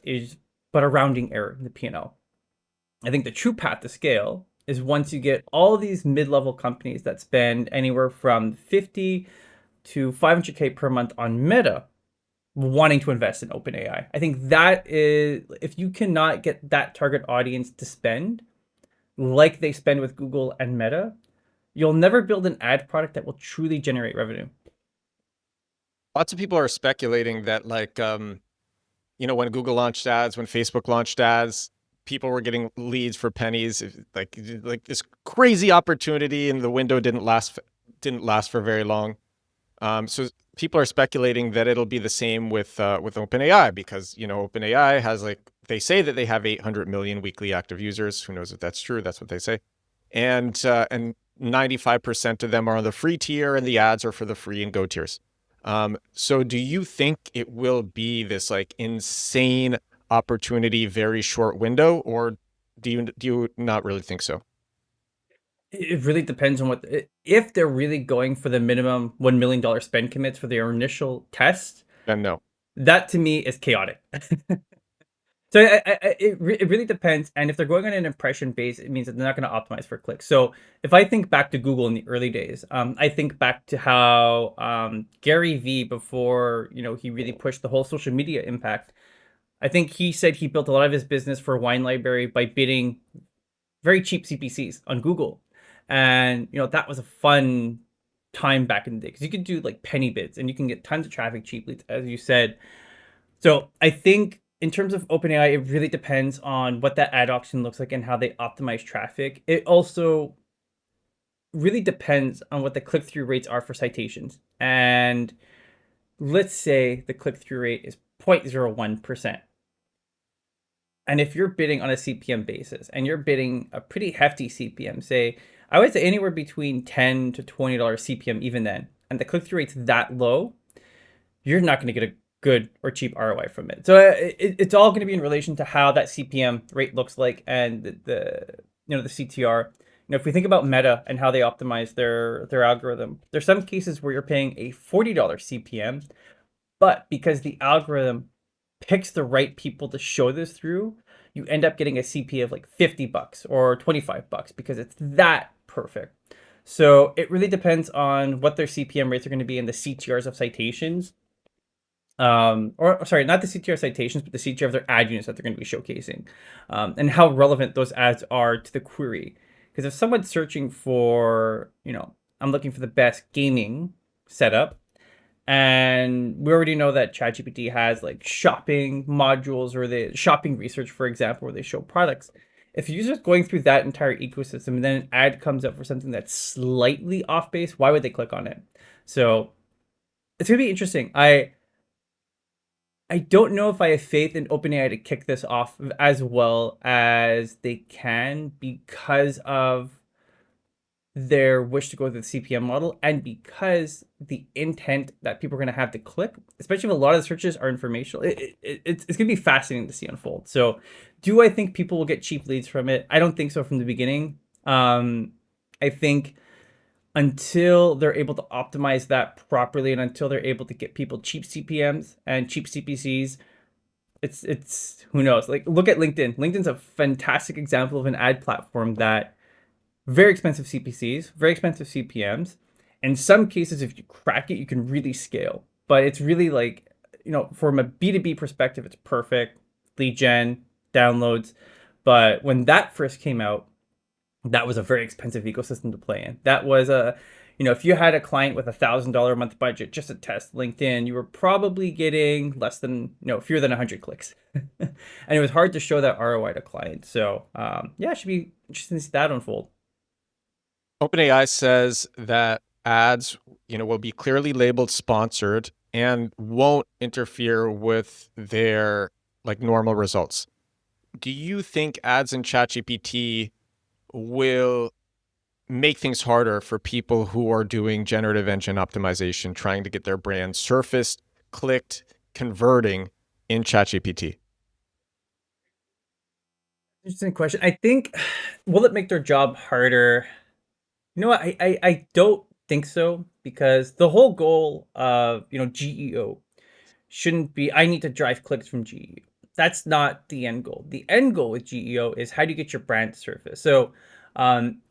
is but a rounding error in the P&L. I think the true path to scale is once you get all these mid-level companies that spend anywhere from 50 to 500K per month on Meta wanting to invest in OpenAI. I think that is, if you cannot get that target audience to spend like they spend with Google and Meta, you'll never build an ad product that will truly generate revenue. Lots of people are speculating that when Google launched ads, when Facebook launched ads, people were getting leads for pennies, like this crazy opportunity, and the window didn't last for very long. So people are speculating that it'll be the same with OpenAI because OpenAI has they say that they have 800 million weekly active users. Who knows if that's true? That's what they say, and 95% of them are on the free tier, and the ads are for the free and go tiers. So do you think it will be this insane opportunity, very short window, or do you not really think so? It really depends on if they're really going for the minimum $1 million spend commits for their initial test. Then no. That to me is chaotic. So it really depends. And if they're going on an impression base, it means that they're not going to optimize for clicks. So if I think back to Google in the early days, I think back to how Gary Vee, before he really pushed the whole social media impact, I think he said he built a lot of his business for Wine Library by bidding very cheap CPCs on Google. And that was a fun time back in the day because you could do like penny bids and you can get tons of traffic cheaply, as you said. So I think in terms of OpenAI, it really depends on what that ad auction looks like and how they optimize traffic. It also really depends on what the click-through rates are for citations. And let's say the click-through rate is 0.01%. And if you're bidding on a CPM basis and you're bidding a pretty hefty CPM, say, I would say anywhere between $10 to $20 CPM even then, and the click-through rate's that low, you're not going to get a good or cheap ROI from it. So it's all going to be in relation to how that CPM rate looks like and the CTR. If we think about Meta and how they optimize their algorithm, there's some cases where you're paying a $40 CPM, but because the algorithm picks the right people to show this through, you end up getting a CP of like $50 or $25 because it's that perfect. So it really depends on what their CPM rates are going to be and the CTRs of citations. Or sorry, not the CTR citations, but the CTR of their ad units that they're going to be showcasing, and how relevant those ads are to the query. Because if someone's searching for, I'm looking for the best gaming setup, and we already know that ChatGPT has like shopping modules or the shopping research, for example, where they show products. If a user's going through that entire ecosystem and then an ad comes up for something that's slightly off base, why would they click on it? So it's gonna be interesting. I don't know if I have faith in OpenAI to kick this off as well as they can because of their wish to go to the CPM model and because the intent that people are going to have to click, especially if a lot of the searches are informational. It's going to be fascinating to see unfold. So, do I think people will get cheap leads from it? I don't think so from the beginning. I think until they're able to optimize that properly and until they're able to get people cheap CPMs and cheap CPCs, it's who knows. Like look at LinkedIn. LinkedIn's a fantastic example of an ad platform that very expensive CPCs, very expensive CPMs. In some cases, if you crack it, you can really scale. But it's really like, from a B2B perspective, it's perfect. Lead gen, downloads. But when that first came out, that was a very expensive ecosystem to play in. That was if you had a client with $1,000 a month budget just to test LinkedIn, you were probably getting less than, fewer than 100 clicks. And it was hard to show that ROI to clients. So, yeah, it should be interesting to see that unfold. OpenAI says that ads, will be clearly labeled sponsored and won't interfere with their like normal results. Do you think ads in ChatGPT will make things harder for people who are doing generative engine optimization, trying to get their brand surfaced, clicked, converting in ChatGPT? Interesting question. I think, will it make their job harder? You know what? I don't think so because the whole goal of, GEO shouldn't be, I need to drive clicks from GEO. That's not the end goal. The end goal with GEO is how do you get your brand to surface? So,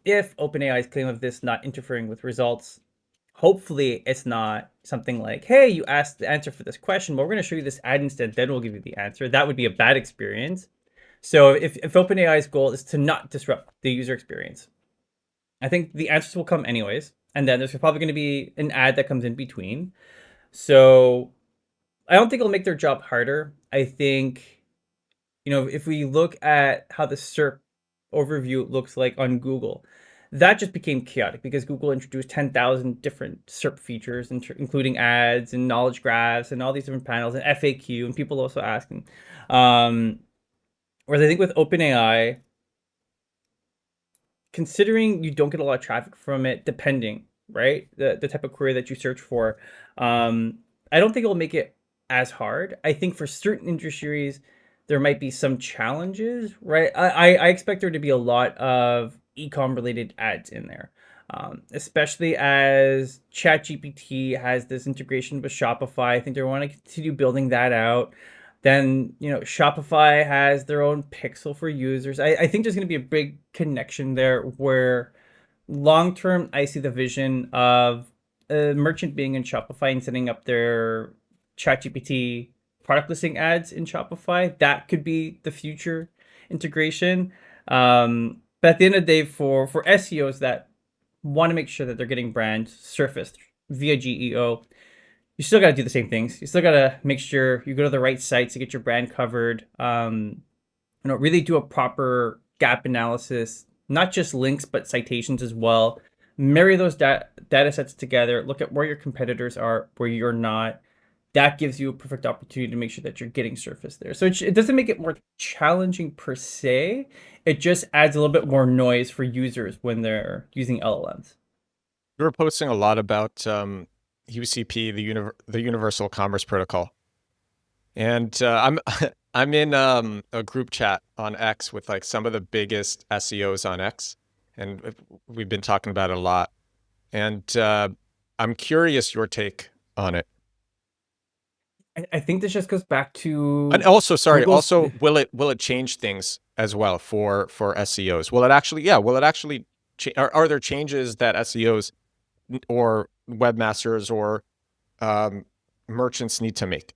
if OpenAI's claim of this not interfering with results, hopefully it's not something like, hey, you asked the answer for this question, but we're going to show you this ad instead, then we'll give you the answer. That would be a bad experience. So if OpenAI's goal is to not disrupt the user experience, I think the answers will come anyways. And then there's probably going to be an ad that comes in between. So I don't think it'll make their job harder. I think, if we look at how the SERP overview looks like on Google, that just became chaotic because Google introduced 10,000 different SERP features, including ads and knowledge graphs and all these different panels and FAQ and people also asking. Whereas I think with OpenAI, considering you don't get a lot of traffic from it, depending, right, the type of query that you search for, I don't think it'll make it as hard. I think for certain industries, there might be some challenges, right? I expect there to be a lot of ecom related ads in there, especially as ChatGPT has this integration with Shopify. I think they want to continue building that out. Then, Shopify has their own pixel for users. I think there's going to be a big connection there where long term, I see the vision of a merchant being in Shopify and setting up their ChatGPT product listing ads in Shopify. That could be the future integration. But at the end of the day, for SEOs that want to make sure that they're getting brands surfaced via GEO, you still got to do the same things. You still got to make sure you go to the right sites to get your brand covered. Really do a proper gap analysis, not just links, but citations as well. Marry those data sets together. Look at where your competitors are, where you're not. That gives you a perfect opportunity to make sure that you're getting surface there. So it doesn't make it more challenging per se. It just adds a little bit more noise for users when they're using LLMs. You were posting a lot about UCP, the Universal Commerce Protocol, and I'm I'm in a group chat on X with like some of the biggest SEOs on X, and we've been talking about it a lot. And I'm curious your take on it. I think this just goes back And to also, sorry, Google's. also will it change things as well for SEOs? Will it actually are there changes that SEOs or webmasters or um, merchants need to make?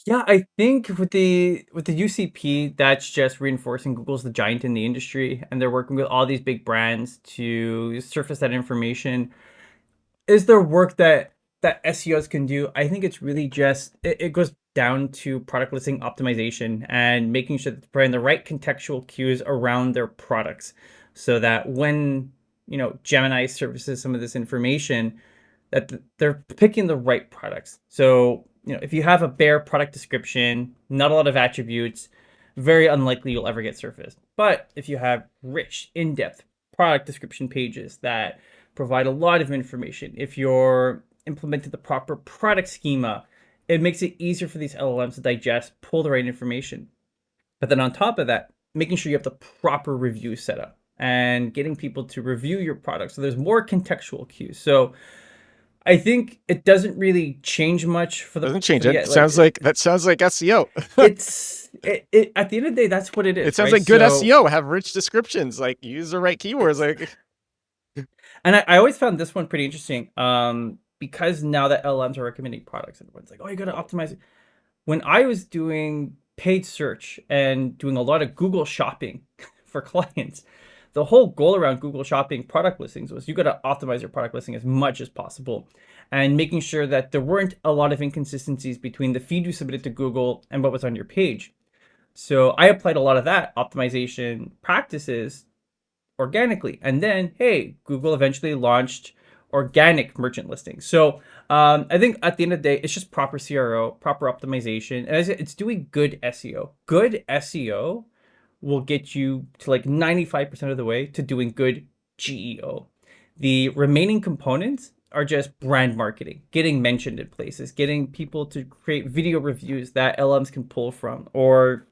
Yeah, I think with the UCP, that's just reinforcing Google's the giant in the industry, and they're working with all these big brands to surface that information. Is there work that SEOs can do? I think it's really just it goes down to product listing optimization and making sure that they're providing the right contextual cues around their products, so that when Gemini surfaces some of this information, that they're picking the right products. So, if you have a bare product description, not a lot of attributes, very unlikely you'll ever get surfaced. But if you have rich, in-depth product description pages that provide a lot of information, if you're implementing the proper product schema, it makes it easier for these LLMs to digest, pull the right information. But then on top of that, making sure you have the proper review set up and getting people to review your product. So there's more contextual cues. So I think it doesn't really change much for the Doesn't change for the it. yeah, like That sounds like SEO. it at the end of the day, that's what it It is, sounds right? like good So, SEO. Have rich descriptions, like use the right keywords. Like and I always found this one pretty interesting, because now that LLMs are recommending products, and everyone's like, oh, you got to optimize it. When I was doing paid search and doing a lot of Google shopping for clients, the whole goal around Google shopping product listings was you got to optimize your product listing as much as possible, and making sure that there weren't a lot of inconsistencies between the feed you submitted to Google and what was on your page. So I applied a lot of that optimization practices organically. And then, hey, Google eventually launched organic merchant listings. So I think at the end of the day, it's just proper CRO, proper optimization, and it's doing good SEO. Good SEO will get you to like 95% of the way to doing good GEO. The remaining components are just brand marketing, getting mentioned in places, getting people to create video reviews that LMs can pull from, or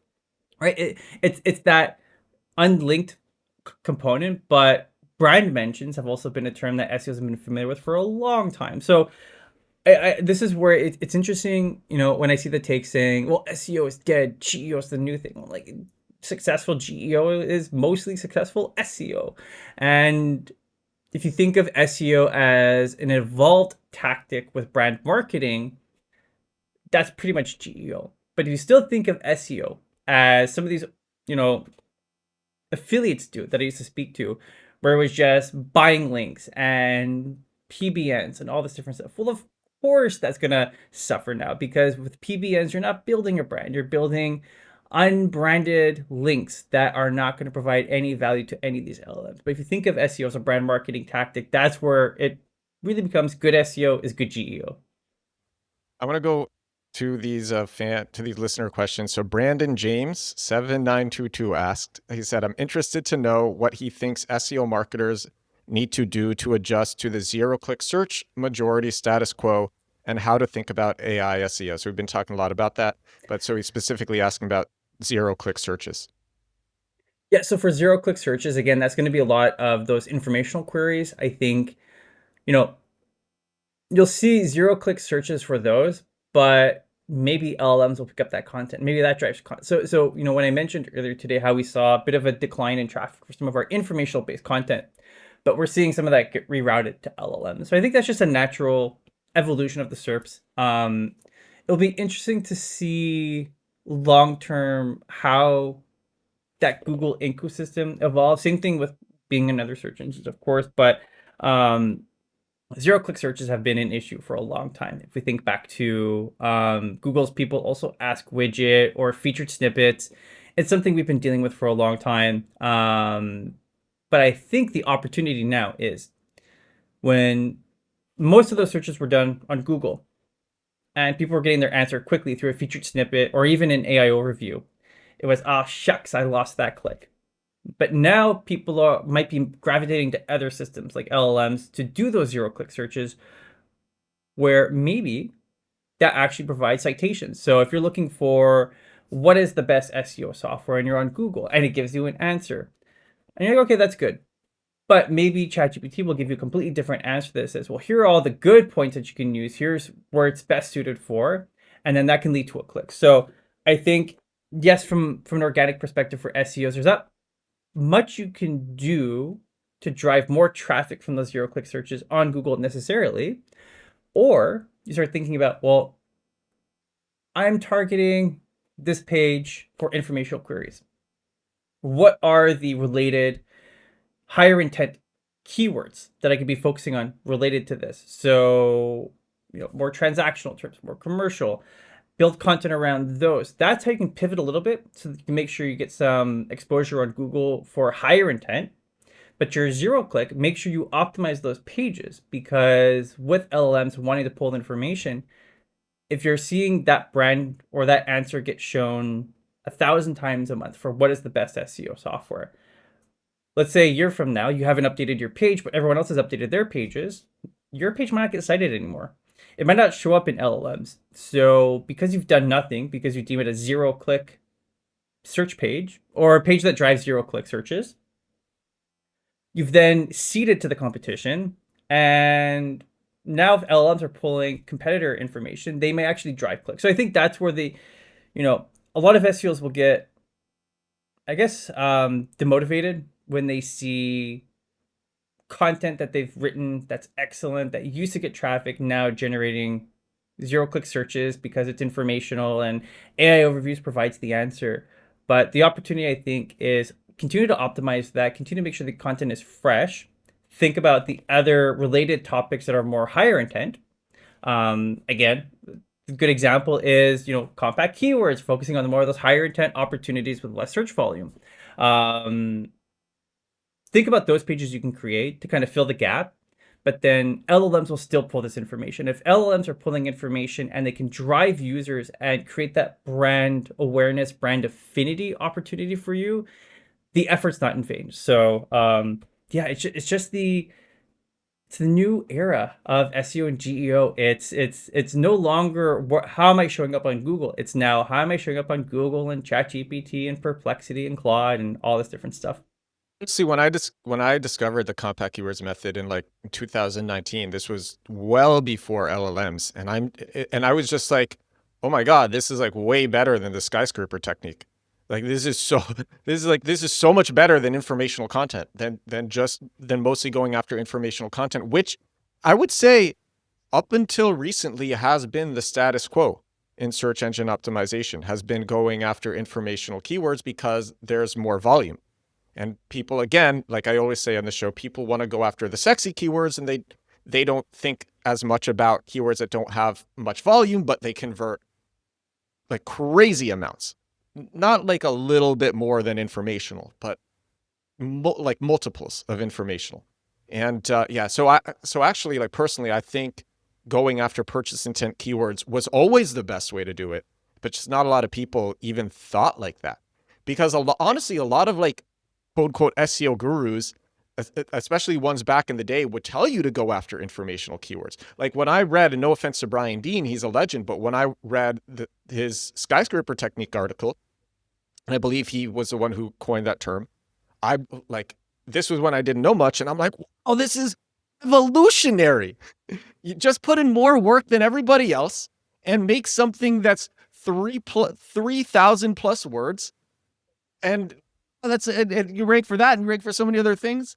right. It's that unlinked component, but brand mentions have also been a term that SEOs have been familiar with for a long time. So this is where it's interesting, when I see the take saying, well, SEO is dead, GEO is the new thing. Well, like, successful GEO is mostly successful SEO. And if you think of SEO as an evolved tactic with brand marketing, that's pretty much GEO. But if you still think of SEO as some of these, you know, affiliates do that I used to speak to, where it was just buying links and PBNs and all this different stuff. Well, of course, that's gonna suffer now, because with PBNs, you're not building a brand, you're building unbranded links that are not going to provide any value to any of these LLMs. But if you think of SEO as a brand marketing tactic, that's where it really becomes good SEO is good GEO. I want to go to these to these listener questions. So Brandon James 7922 asked, he said, I'm interested to know what he thinks SEO marketers need to do to adjust to the zero-click search majority status quo and how to think about AI SEO. So we've been talking a lot about that, but so he's specifically asking about zero-click searches. Yeah, so for zero click searches, again, that's going to be a lot of those informational queries. I think, you know, you'll see zero click searches for those, but maybe LLMs will pick up that content. Maybe that drives so when I mentioned earlier today how we saw a bit of a decline in traffic for some of our informational based content, but we're seeing some of that get rerouted to LLMs. So I think that's just a natural evolution of the SERPs. It'll be interesting to see long term how that Google ecosystem evolves. Same thing with being another search engine, of course, but um, zero click searches have been an issue for a long time. If we think back to Google's people also ask widget or featured snippets, it's something we've been dealing with for a long time. But I think the opportunity now is when most of those searches were done on Google and people were getting their answer quickly through a featured snippet or even an AI overview. It was, ah, shucks, I lost that click. But now people might be gravitating to other systems like LLMs to do those zero click searches, where maybe that actually provides citations. So if you're looking for what is the best SEO software and you're on Google and it gives you an answer, and you're like, okay, that's good. But maybe ChatGPT will give you a completely different answer that says, well, here are all the good points that you can use. Here's where it's best suited for. And then that can lead to a click. So I think, yes, from an organic perspective for SEOs, there's that. much you can do to drive more traffic from those zero click searches on Google necessarily. Or you start thinking about, well, I'm targeting this page for informational queries. What are the related higher intent keywords that I could be focusing on related to this? So, more transactional terms, more commercial, build content around those. That's how you can pivot a little bit so that you can make sure you get some exposure on Google for higher intent. But your zero click, make sure you optimize those pages, because with LLMs wanting to pull information, if you're seeing that brand or that answer get shown 1,000 times a month for what is the best SEO software, let's say a year from now, you haven't updated your page, but everyone else has updated their pages, your page might not get cited anymore. It might not show up in LLMs. So because you've done nothing, because you deem it a zero click search page or a page that drives zero click searches, you've then ceded to the competition. And now if LLMs are pulling competitor information, they may actually drive clicks. So I think that's where a lot of SEOs will get, I guess, demotivated when they see content that they've written that's excellent, that used to get traffic, now generating zero click searches because it's informational and AI overviews provides the answer. But the opportunity, I think, is continue to optimize that, continue to make sure the content is fresh. Think about the other related topics that are more higher intent. Again, a good example is, compact keywords, focusing on the more of those higher intent opportunities with less search volume. Think about those pages you can create to kind of fill the gap, but then LLMs will still pull this information. If LLMs are pulling information and they can drive users and create that brand awareness, brand affinity opportunity for you, the effort's not in vain. So yeah, it's the new era of SEO and GEO. It's no longer how am I showing up on Google. It's now how am I showing up on Google and ChatGPT and Perplexity and Claude and all this different stuff. See, when I discovered the compact keywords method in like 2019, this was well before LLMs, and I was just like, oh my God, this is like way better than the skyscraper technique. Like this is so this is so much better than informational content than mostly going after informational content, which I would say up until recently has been the status quo in search engine optimization, has been going after informational keywords because there's more volume. And people, again, like I always say on the show, people want to go after the sexy keywords, and they don't think as much about keywords that don't have much volume, but they convert like crazy amounts. Not like a little bit more than informational, but like multiples of informational. And yeah, so actually, like personally, I think going after purchase intent keywords was always the best way to do it, but just not a lot of people even thought like that. Because honestly, a lot of like quote unquote SEO gurus, especially ones back in the day, would tell you to go after informational keywords. Like when I read, and no offense to Brian Dean, he's a legend, but when I read his skyscraper technique article, and I believe he was the one who coined that term, I like, this was when I didn't know much, and I'm like, oh, this is evolutionary. You just put in more work than everybody else and make something that's 3,000 plus words, and and you rank for that, and you rank for so many other things.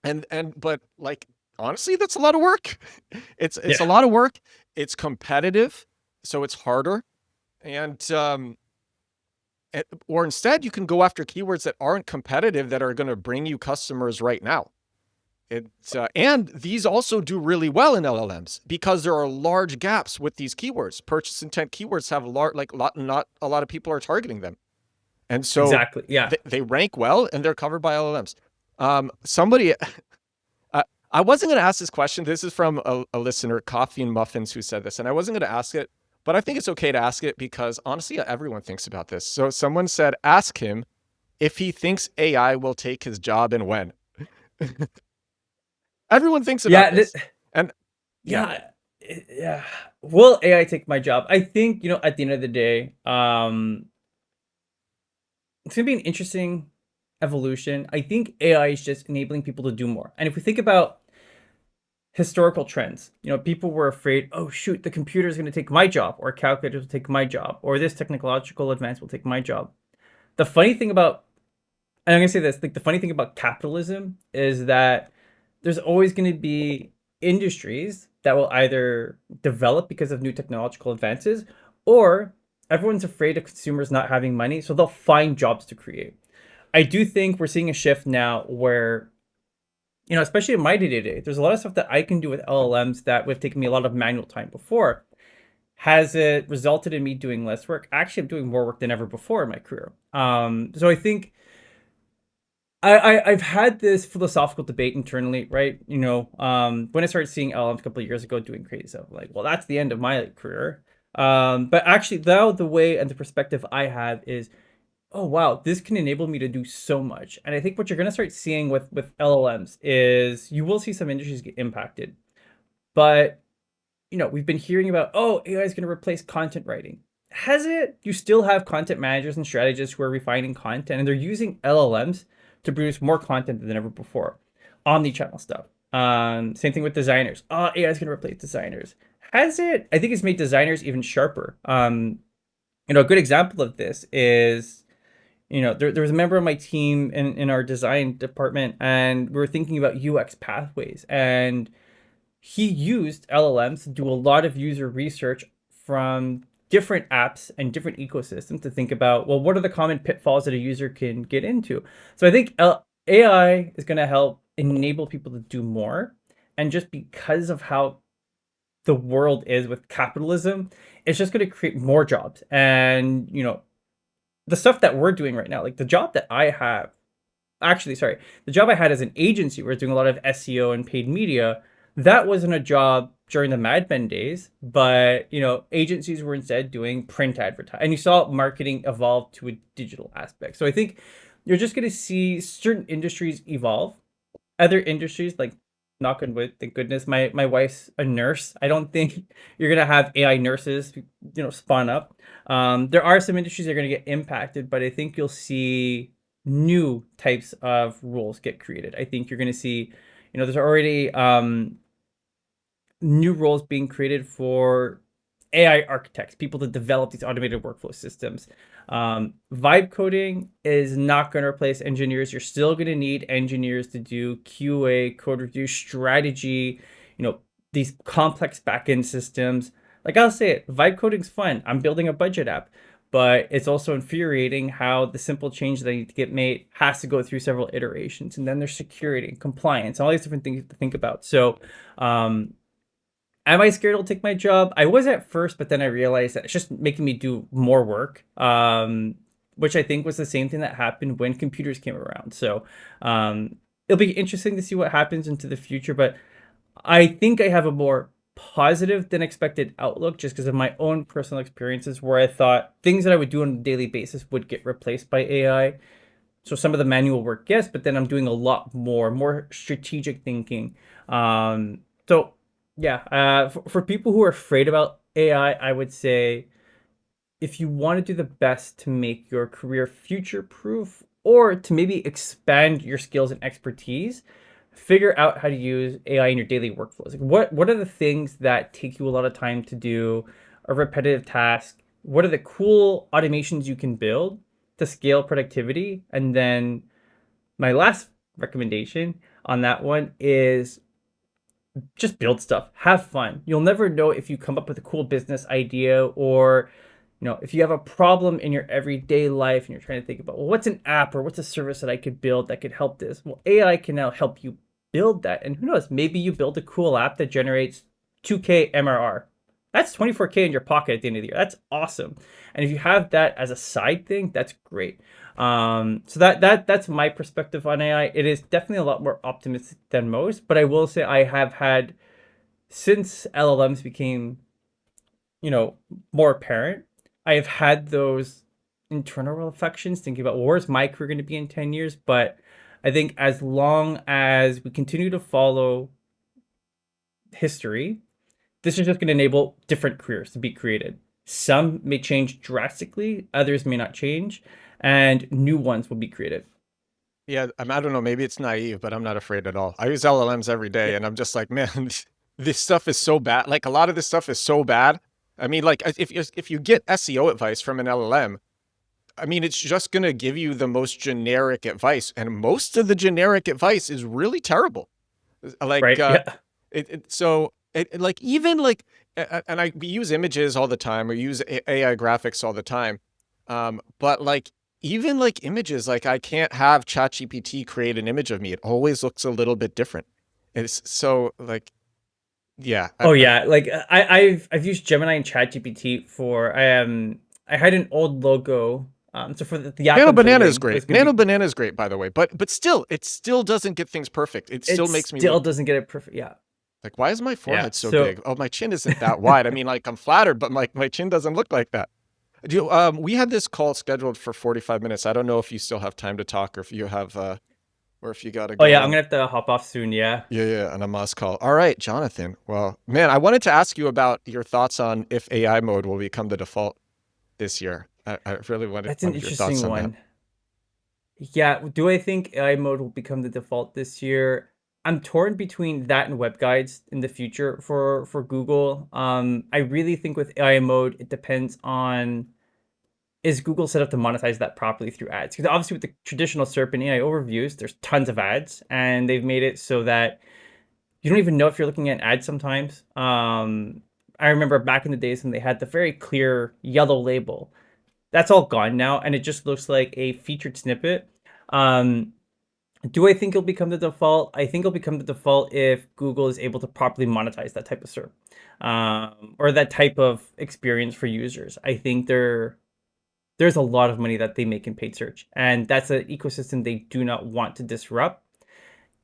But like, honestly, that's a lot of work. It's a lot of work. It's competitive, so it's harder. And or instead, you can go after keywords that aren't competitive, that are going to bring you customers right now. And these also do really well in LLMs because there are large gaps with these keywords. Purchase intent keywords have not a lot of people are targeting them. And so Exactly. Yeah. they rank well, and they're covered by LLMs. Somebody, I wasn't going to ask this question. This is from a listener, Coffee and Muffins, who said this, and I wasn't going to ask it, but I think it's okay to ask it because honestly, everyone thinks about this. So someone said, ask him if he thinks AI will take his job and when. Everyone thinks about this. And yeah. Will AI take my job? I think, at the end of the day, it's going to be an interesting evolution. I think AI is just enabling people to do more. And if we think about historical trends, people were afraid, oh, shoot, the computer is going to take my job, or calculators will take my job, or this technological advance will take my job. The funny thing about And I'm gonna say this, like the funny thing about capitalism is that there's always gonna be industries that will either develop because of new technological advances, or everyone's afraid of consumers not having money, so they'll find jobs to create. I do think we're seeing a shift now where, especially in my day to day, there's a lot of stuff that I can do with LLMs that would have taken me a lot of manual time before. Has it resulted in me doing less work? Actually, I'm doing more work than ever before in my career. So I think I've had this philosophical debate internally, right? When I started seeing LLMs a couple of years ago doing crazy stuff, like, well, that's the end of my career. But actually, now the way and the perspective I have is, oh wow, this can enable me to do so much. And I think what you're gonna start seeing with LLMs is you will see some industries get impacted, but we've been hearing about, oh, AI is going to replace content writing. Has it? You still have content managers and strategists who are refining content, and they're using LLMs to produce more content than ever before. Omni-channel stuff. Same thing with designers. Oh, AI is going to replace designers. Has it? I think it's made designers even sharper. A good example of this is, there was a member of my team in our design department, and we were thinking about UX pathways, and he used LLMs to do a lot of user research from different apps and different ecosystems to think about, well, what are the common pitfalls that a user can get into? So I think AI is going to help enable people to do more. And just because of how the world is with capitalism, it's just going to create more jobs. And, the stuff that we're doing right now, like the job that I have, actually, sorry, the job I had as an agency where I was doing a lot of SEO and paid media, that wasn't a job during the Mad Men days, but agencies were instead doing print advertising, and you saw marketing evolve to a digital aspect. So I think you're just going to see certain industries evolve, other industries, like, knock on wood, thank goodness, my wife's a nurse. I don't think you're gonna have AI nurses, spawn up. There are some industries that are gonna get impacted, but I think you'll see new types of roles get created. I think you're gonna see, there's already new roles being created for AI architects, people to develop these automated workflow systems. Vibe coding is not going to replace engineers. You're still going to need engineers to do QA, code review, strategy, these complex backend systems. Like, I'll say it, vibe coding's fun. I'm building a budget app, but it's also infuriating how the simple change that need to get made has to go through several iterations. And then there's security and compliance, all these different things to think about. So, am I scared it'll take my job? I was at first, but then I realized that it's just making me do more work, which I think was the same thing that happened when computers came around. So it'll be interesting to see what happens into the future, but I think I have a more positive than expected outlook just because of my own personal experiences where I thought things that I would do on a daily basis would get replaced by AI. So some of the manual work, yes, but then I'm doing a lot more strategic thinking. So yeah, for people who are afraid about AI, I would say if you want to do the best to make your career future proof or to maybe expand your skills and expertise, figure out how to use AI in your daily workflows. Like what are the things that take you a lot of time to do, a repetitive task? What are the cool automations you can build to scale productivity? And then my last recommendation on that one is just build stuff, have fun. You'll never know if you come up with a cool business idea, or if you have a problem in your everyday life and you're trying to think about, well, what's an app or what's a service that I could build that could help this? Well, AI can now help you build that. And who knows, maybe you build a cool app that generates 2K MRR. That's 24K in your pocket at the end of the year. That's awesome. And if you have that as a side thing, that's great. So that's my perspective on AI. It is definitely a lot more optimistic than most, but I will say I have had, since LLMs became, more apparent, I have had those internal reflections thinking about, well, where's my career going to be in 10 years? But I think as long as we continue to follow history, this is just going to enable different careers to be created. Some may change drastically, others may not change, and new ones will be created. Yeah, I don't know, maybe it's naive, but I'm not afraid at all. I use LLMs every day, Yeah. and I'm just like, man, this stuff is so bad. Like, a lot of this stuff is so bad. I mean, like, if you get SEO advice from an LLM, I mean, it's just going to give you the most generic advice, and most of the generic advice is really terrible. Like, Right. Yeah. like even like, and we use images all the time. We use AI graphics all the time. But like even like images, like I can't have ChatGPT create an image of me. It always looks a little bit different. It's so like, yeah, Oh yeah. Like I've used Gemini and ChatGPT for I had an old logo. So for the app Nano I'm Banana is building, it great. was gonna Nano be. Banana is great, by the way. But still, it still doesn't get things perfect. It It still makes me still look doesn't get it perfect. Yeah. like, why is my Yeah. forehead so So big? Oh, my chin isn't that wide. I mean, like I'm flattered, but my chin doesn't look like that. We had this call scheduled for 45 minutes. I don't know if you still have time to talk or if you have, or if you got to oh go yeah, I'm and gonna have to hop off soon. Yeah. yeah, on a must call. All right, Jonathan. Well, man, I wanted to ask you about your thoughts on if AI mode will become the default this year. I really That's an wanted your thoughts interesting on that. one. Yeah, do I think AI mode will become the default this year? I'm torn between that and web guides in the future for Google. I really think with AI mode, it depends on is Google set up to monetize that properly through ads? Because obviously with the traditional SERP and AI overviews, there's tons of ads, and they've made it so that you don't even know if you're looking at ads sometimes. I remember back in the days when they had the very clear yellow label. That's all gone now, and it just looks like a featured snippet. Um, do I think it'll become the default? I think it'll become the default if Google is able to properly monetize that type of SERP, or that type of experience for users. I think there's a lot of money that they make in paid search, and that's an ecosystem they do not want to disrupt.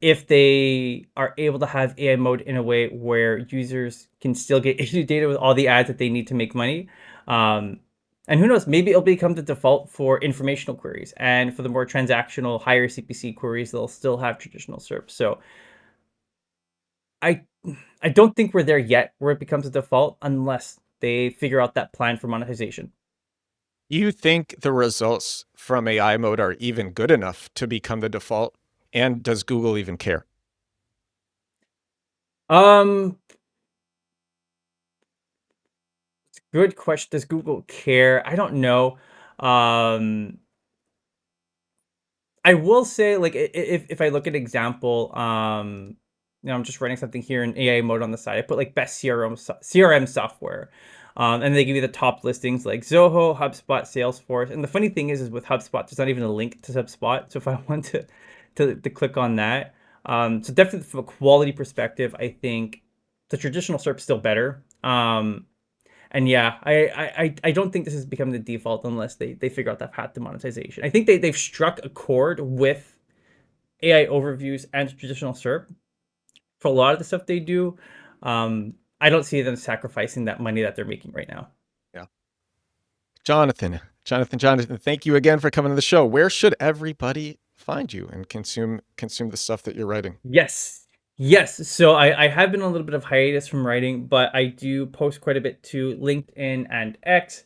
If they are able to have AI mode in a way where users can still get data with all the ads that they need to make money, um, and who knows, maybe it'll become the default for informational queries, and for the more transactional, higher CPC queries, they'll still have traditional SERP. So I I don't think we're there yet where it becomes a default unless they figure out that plan for monetization. You think the results from AI mode are even good enough to become the default? And does Google even care? Um, Good question. Does Google care? I don't know. Um, I will say, like, if I look at example, I'm just running something here in AI mode on the side. I put like best CRM software, and they give you the top listings like Zoho, HubSpot, Salesforce. And the funny thing is with HubSpot, there's not even a link to HubSpot. So if I want to click on that, so definitely from a quality perspective, I think the traditional SERP's still better. And yeah, I don't think this has become the default unless they figure out that path to monetization. I think they've struck a chord with AI overviews and traditional SERP for a lot of the stuff they do. I don't see them sacrificing that money that they're making right now. Yeah. Jonathan, thank you again for coming to the show. Where should everybody find you and consume the stuff that you're writing? Yes. Yes. So I have been on a little bit of hiatus from writing, but I do post quite a bit to LinkedIn and X.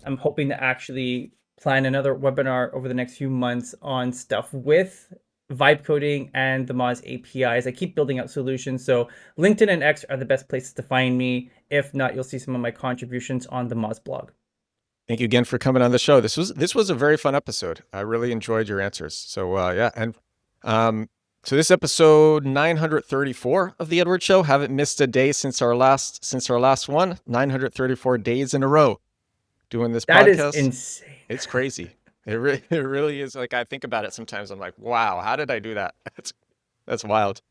I'm hoping to actually plan another webinar over the next few months on stuff with vibe coding and the Moz APIs. I keep building out solutions. So LinkedIn and X are the best places to find me. If not, you'll see some of my contributions on the Moz blog. Thank you again for coming on the show. This was a very fun episode. I really enjoyed your answers. So yeah, and um, so this episode 934 of the Edward Show. Haven't missed a day since our last one. 934 days in a row doing this That is podcast. insane. It's crazy. It really is. Like I think about it sometimes. I'm like, wow, how did I do that? That's wild.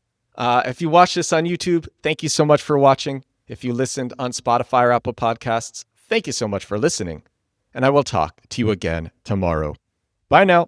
If you watch this on YouTube, thank you so much for watching. If you listened on Spotify or Apple Podcasts, thank you so much for listening. And I will talk to you again tomorrow. Bye now.